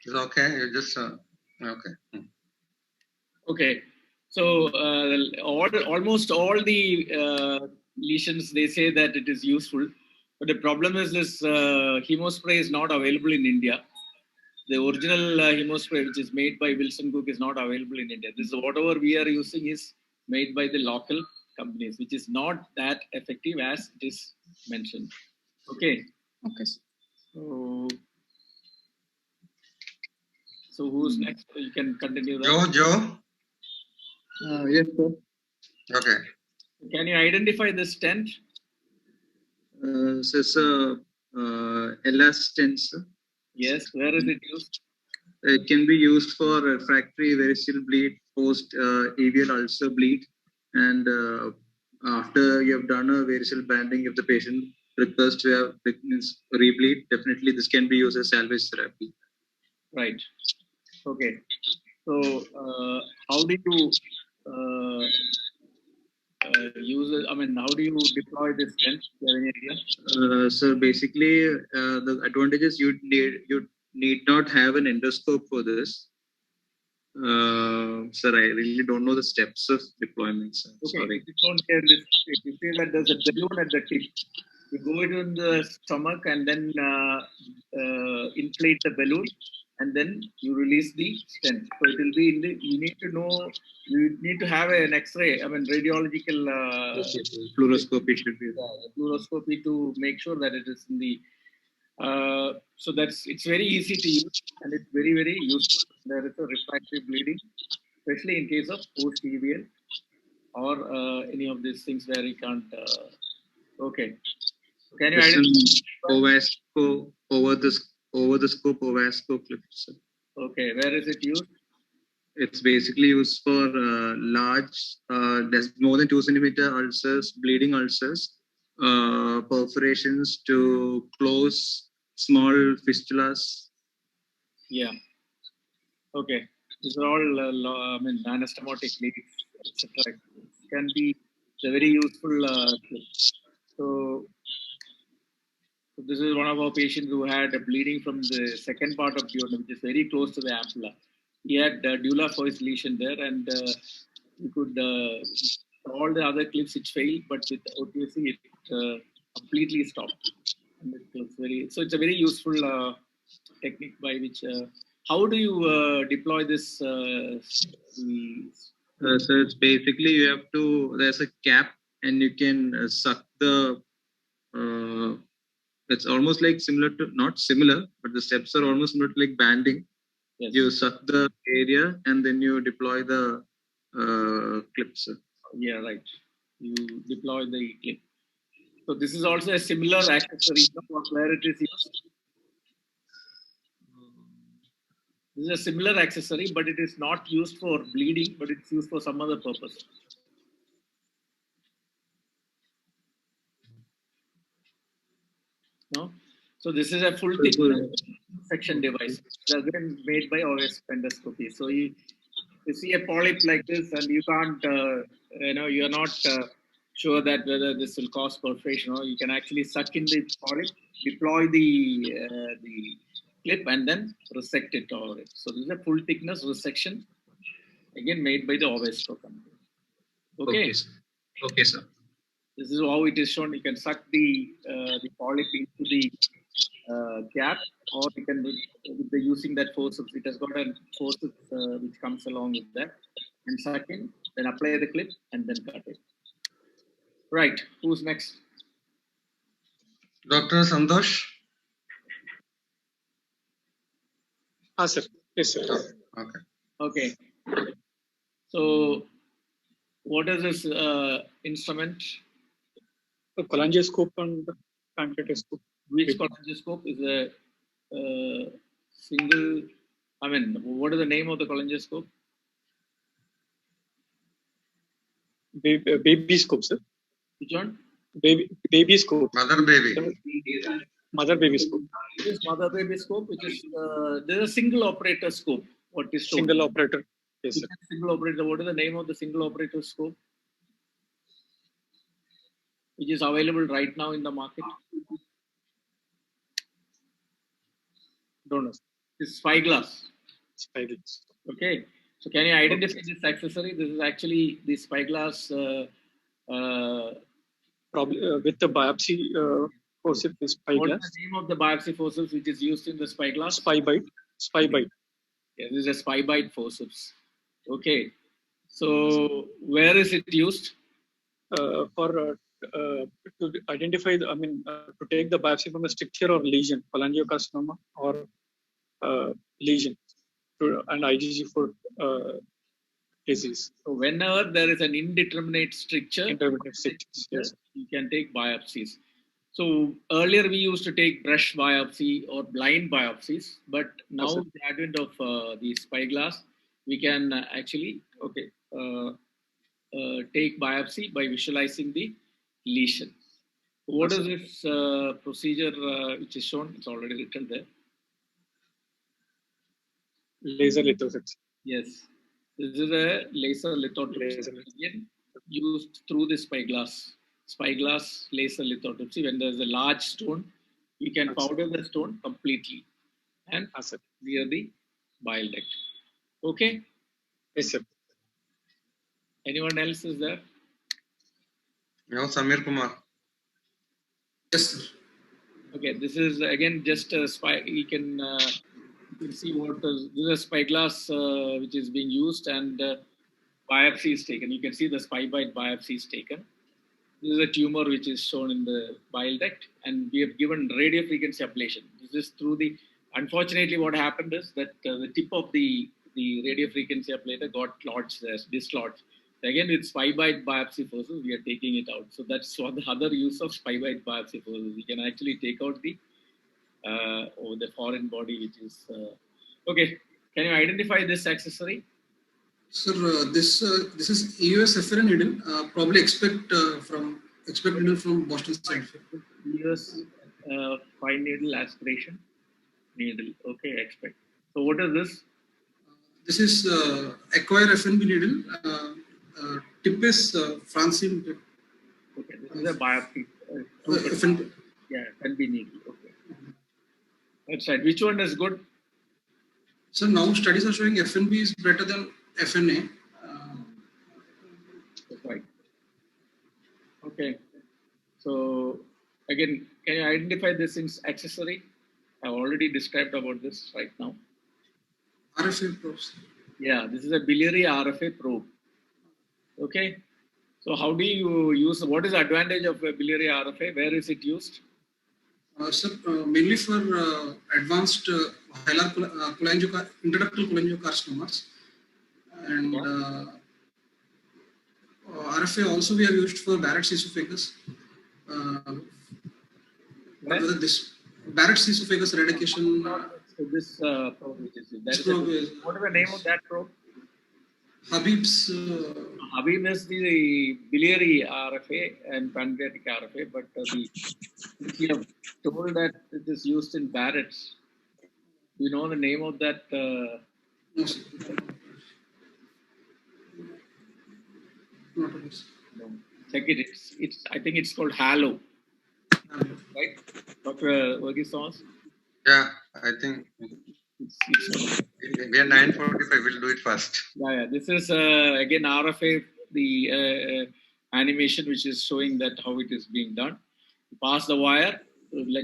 It's okay. You just okay. Okay. So almost all the lesions, they say that it is useful, but the problem is this hemospray is not available in India. The original hemospray, which is made by Wilson Cook, is not available in India. This is whatever we are using is made by the local companies, which is not that effective as it is mentioned. Okay. Okay. So who's next? You can continue that. Joe. Yes, sir. Okay. Can you identify this stent? So it's a elastin, sir. Yes. Where is it used? It can be used for refractory variceal bleed, post AVL ulcer bleed, and after you have done a variceal banding, if the patient requires to have rebleed, definitely this can be used as salvage therapy. Right. Okay. So how do you use it? I mean, how do you deploy this stent? Do you have any idea? So basically, the advantage is you need not have an endoscope for this. Sir, I really don't know the steps of deployment. Sir. Okay, Sorry. you don't hear this. You say that there's a balloon at the tip. You go it in the stomach and then inflate the balloon, and then you release the stent. So it will be in the. You need to know. You need to have an X-ray. I mean, radiological Fluoroscopy should be. Fluoroscopy to make sure that it is in the. So it's very easy to use and it's very useful. There is a refractory bleeding, especially in case of post-EVL or any of these things where you can't. Okay. Can you identify? Over the scope Ovasco clip, sir. Okay, where is it used? It's basically used for large, there's more than 2 centimeter ulcers, bleeding ulcers, perforations to close small fistulas. Yeah. Okay. These are all, anastomotic leads, etc. It can be a very useful clip. So this is one of our patients who had a bleeding from the second part of duodenum, which is very close to the ampulla. He had dura foci lesion there, and we could all the other clips which failed, but with OTC it completely stopped. And it was so it's a very useful technique by which. How do you deploy this? So it's basically you have to. There's a cap and you can suck the. It's almost like similar to, not similar, but the steps are almost similar to like banding. Yes. You suck the area and then you deploy the clips. Yeah, right. You deploy the clip. So this is also a similar accessory for where it is used. This is a similar accessory, but it is not used for bleeding, but it's used for some other purpose. No? So this is a full thickness section device. It's again made by OS Endoscopy. So you see a polyp like this, and you can't, you're not sure that whether this will cause perforation or you can actually suck in the polyp, deploy the clip, and then resect it over it. So this is a full thickness resection, again made by the Ovesco company. Okay. Okay, sir. This is how it is shown. You can suck the polyp into the gap, or you can with using that forceps. It has got a forceps which comes along with that, and suck in, then apply the clip, and then cut it. Right. Who's next? Dr. Santosh. Sir. Yes, sir. Okay. Okay. So, what is this instrument? The cholangioskop and pancreatoscope. Which cholangioskope is a single? I mean, what is the name of the cholangioskope? Baby scope, sir. Which one? Baby scope. Mother baby. Mother baby scope. This mother baby scope, which is there is a single operator scope. What is shown? Single operator. Yes, sir. Single operator. What is the name of the single operator scope? Which is available right now in the market? Don't know. This spyglass. Spyglass. Okay. So can you identify this accessory? This is actually the spyglass. Probably with the biopsy forceps, the spyglass. What is the name of the biopsy forceps which is used in the spyglass? Spybite. Spybite. Yeah, this is a spybite forceps. Okay. So where is it used? For to identify, to take the biopsy from a stricture or lesion, cholangiocarcinoma or lesion, and IgG for disease. So whenever there is an indeterminate stricture, yes, you can take biopsies. So earlier we used to take brush biopsy or blind biopsies, but now with the advent of the spyglass, we can actually take biopsy by visualizing the lesion. What is this procedure which is shown? It's already written there. Laser lithotripsy. Yes, this is a laser lithotripsy again used through the spyglass laser lithotripsy. When there is a large stone, we can powder the stone completely and clear the bile duct. Okay. Yes, sir. Anyone else is there? No, Samir Kumar. Yes, sir. Okay, this is again just a you can see what is this is a spyglass which is being used, and biopsy is taken. You can see the spybite biopsy is taken. This is a tumor which is shown in the bile duct, and we have given radio frequency ablation. This is through the. Unfortunately, what happened is that the tip of the radio frequency ablator got lodged there, dislodged. So again, with spybite biopsy forces, we are taking it out. So that's what the other use of spybite biopsy forces. We can actually take out the foreign body, which is okay. Can you identify this accessory? Sir, this is EUS FRN needle. Probably expect needle from Boston Scientific. EUS fine needle aspiration needle. Okay, expect. So what is this? This is Acquire FNB needle. Tip is Francine tip. Okay, this is a biopsy. FNB. Yeah, FNB needle. Okay. That's right. Which one is good? So now studies are showing FNB is better than FNA. That's right. Okay. So again, can you identify this accessory? I've already described about this right now. RFA probes. Yeah, this is a biliary RFA probe. Okay. So how do you use, what is the advantage of biliary RFA? Where is it used? Sir, mainly for advanced hilar intraductal cholangiocarcinomas. And RFA also we have used for Barrett's esophagus. Whether this Barrett's esophagus eradication. So this probe which is used. What is the name of that probe? Habib's. Habib is the biliary RFA and pancreatic RFA, but you have told that it is used in Barrett's. Do you know the name of that? No, sir. Not No. Check it. It's. I think it's called Halo. Right, Dr. Verghese? Yeah, I think we are 9:45. We'll do it fast. Yeah. This is again RFA, the animation which is showing that how it is being done. Pass the wire,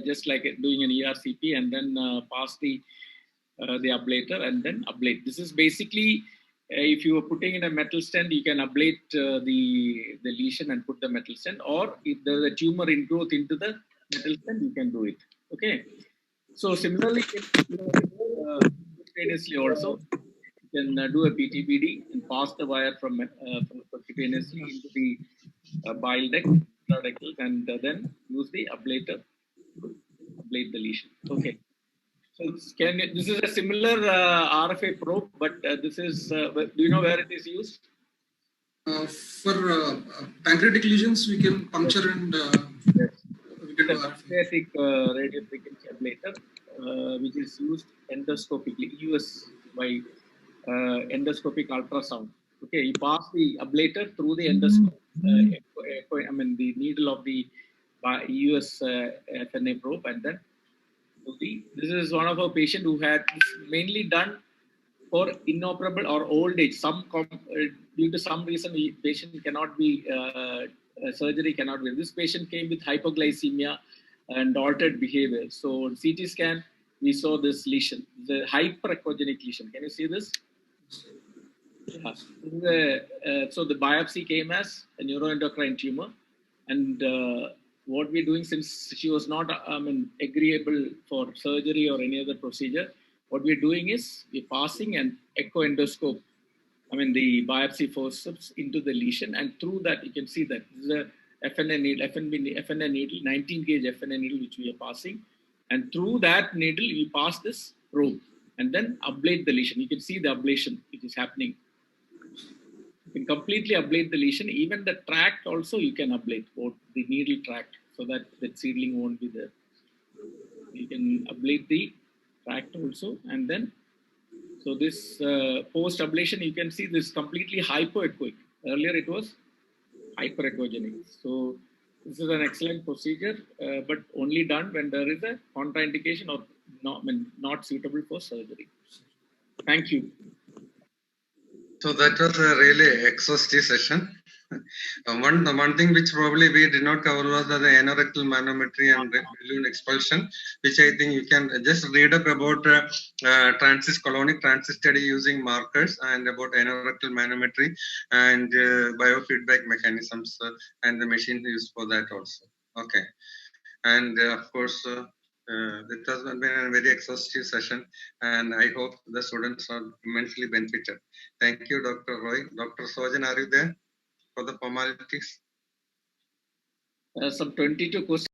just like doing an ERCP, and then pass the ablator and then ablate. This is basically if you are putting in a metal stent, you can ablate the lesion and put the metal stent, or if there is a tumor ingrowth into the metal stent, you can do it. Okay. So similarly, percutaneously also, you can do a PTBD and pass the wire from percutaneously into the bile duct, and then use the ablator to ablate the lesion. Okay. So this is a similar RFA probe, but this is, do you know where it is used? For pancreatic lesions, we can puncture and yes. We can do pancreatic radiofrequency ablator, which is used endoscopically, by endoscopic ultrasound. Okay, you pass the ablator through the endoscope, the needle of the US FNA probe, and then this is one of our patients who had this mainly done for inoperable or old age. Due to some reason, the patient cannot be surgery cannot be. This patient came with hypoglycemia and altered behavior. So on CT scan, we saw this lesion, the hyperechogenic lesion. Can you see this? Yeah. So the biopsy came as a neuroendocrine tumor, and what we're doing, since she was not agreeable for surgery or any other procedure, what we're doing is we're passing an echo endoscope, the biopsy forceps into the lesion, and through that you can see that this is a FNA needle, 19 gauge FNA needle which we are passing, and through that needle we pass this probe and then ablate the lesion. You can see the ablation which is happening. You can completely ablate the lesion. Even the tract also you can ablate, both the needle tract, so that the seedling won't be there. You can ablate the tract also, and then so this post ablation, you can see this completely hypoechoic. Earlier it was hyperechogenic. So this is an excellent procedure, but only done when there is a contraindication or not suitable for surgery. Thank you. So that was a really exhaustive session. One thing which probably we did not cover was the anorectal manometry and balloon expulsion, which I think you can just read up about colonic transit study using markers, and about anorectal manometry and biofeedback mechanisms and the machine used for that also. Okay. And of course, it has been a very exhaustive session, and I hope the students are immensely benefited. Thank you, Dr. Roy. Dr. Sojan, are you there for the formalities? Some 22 questions.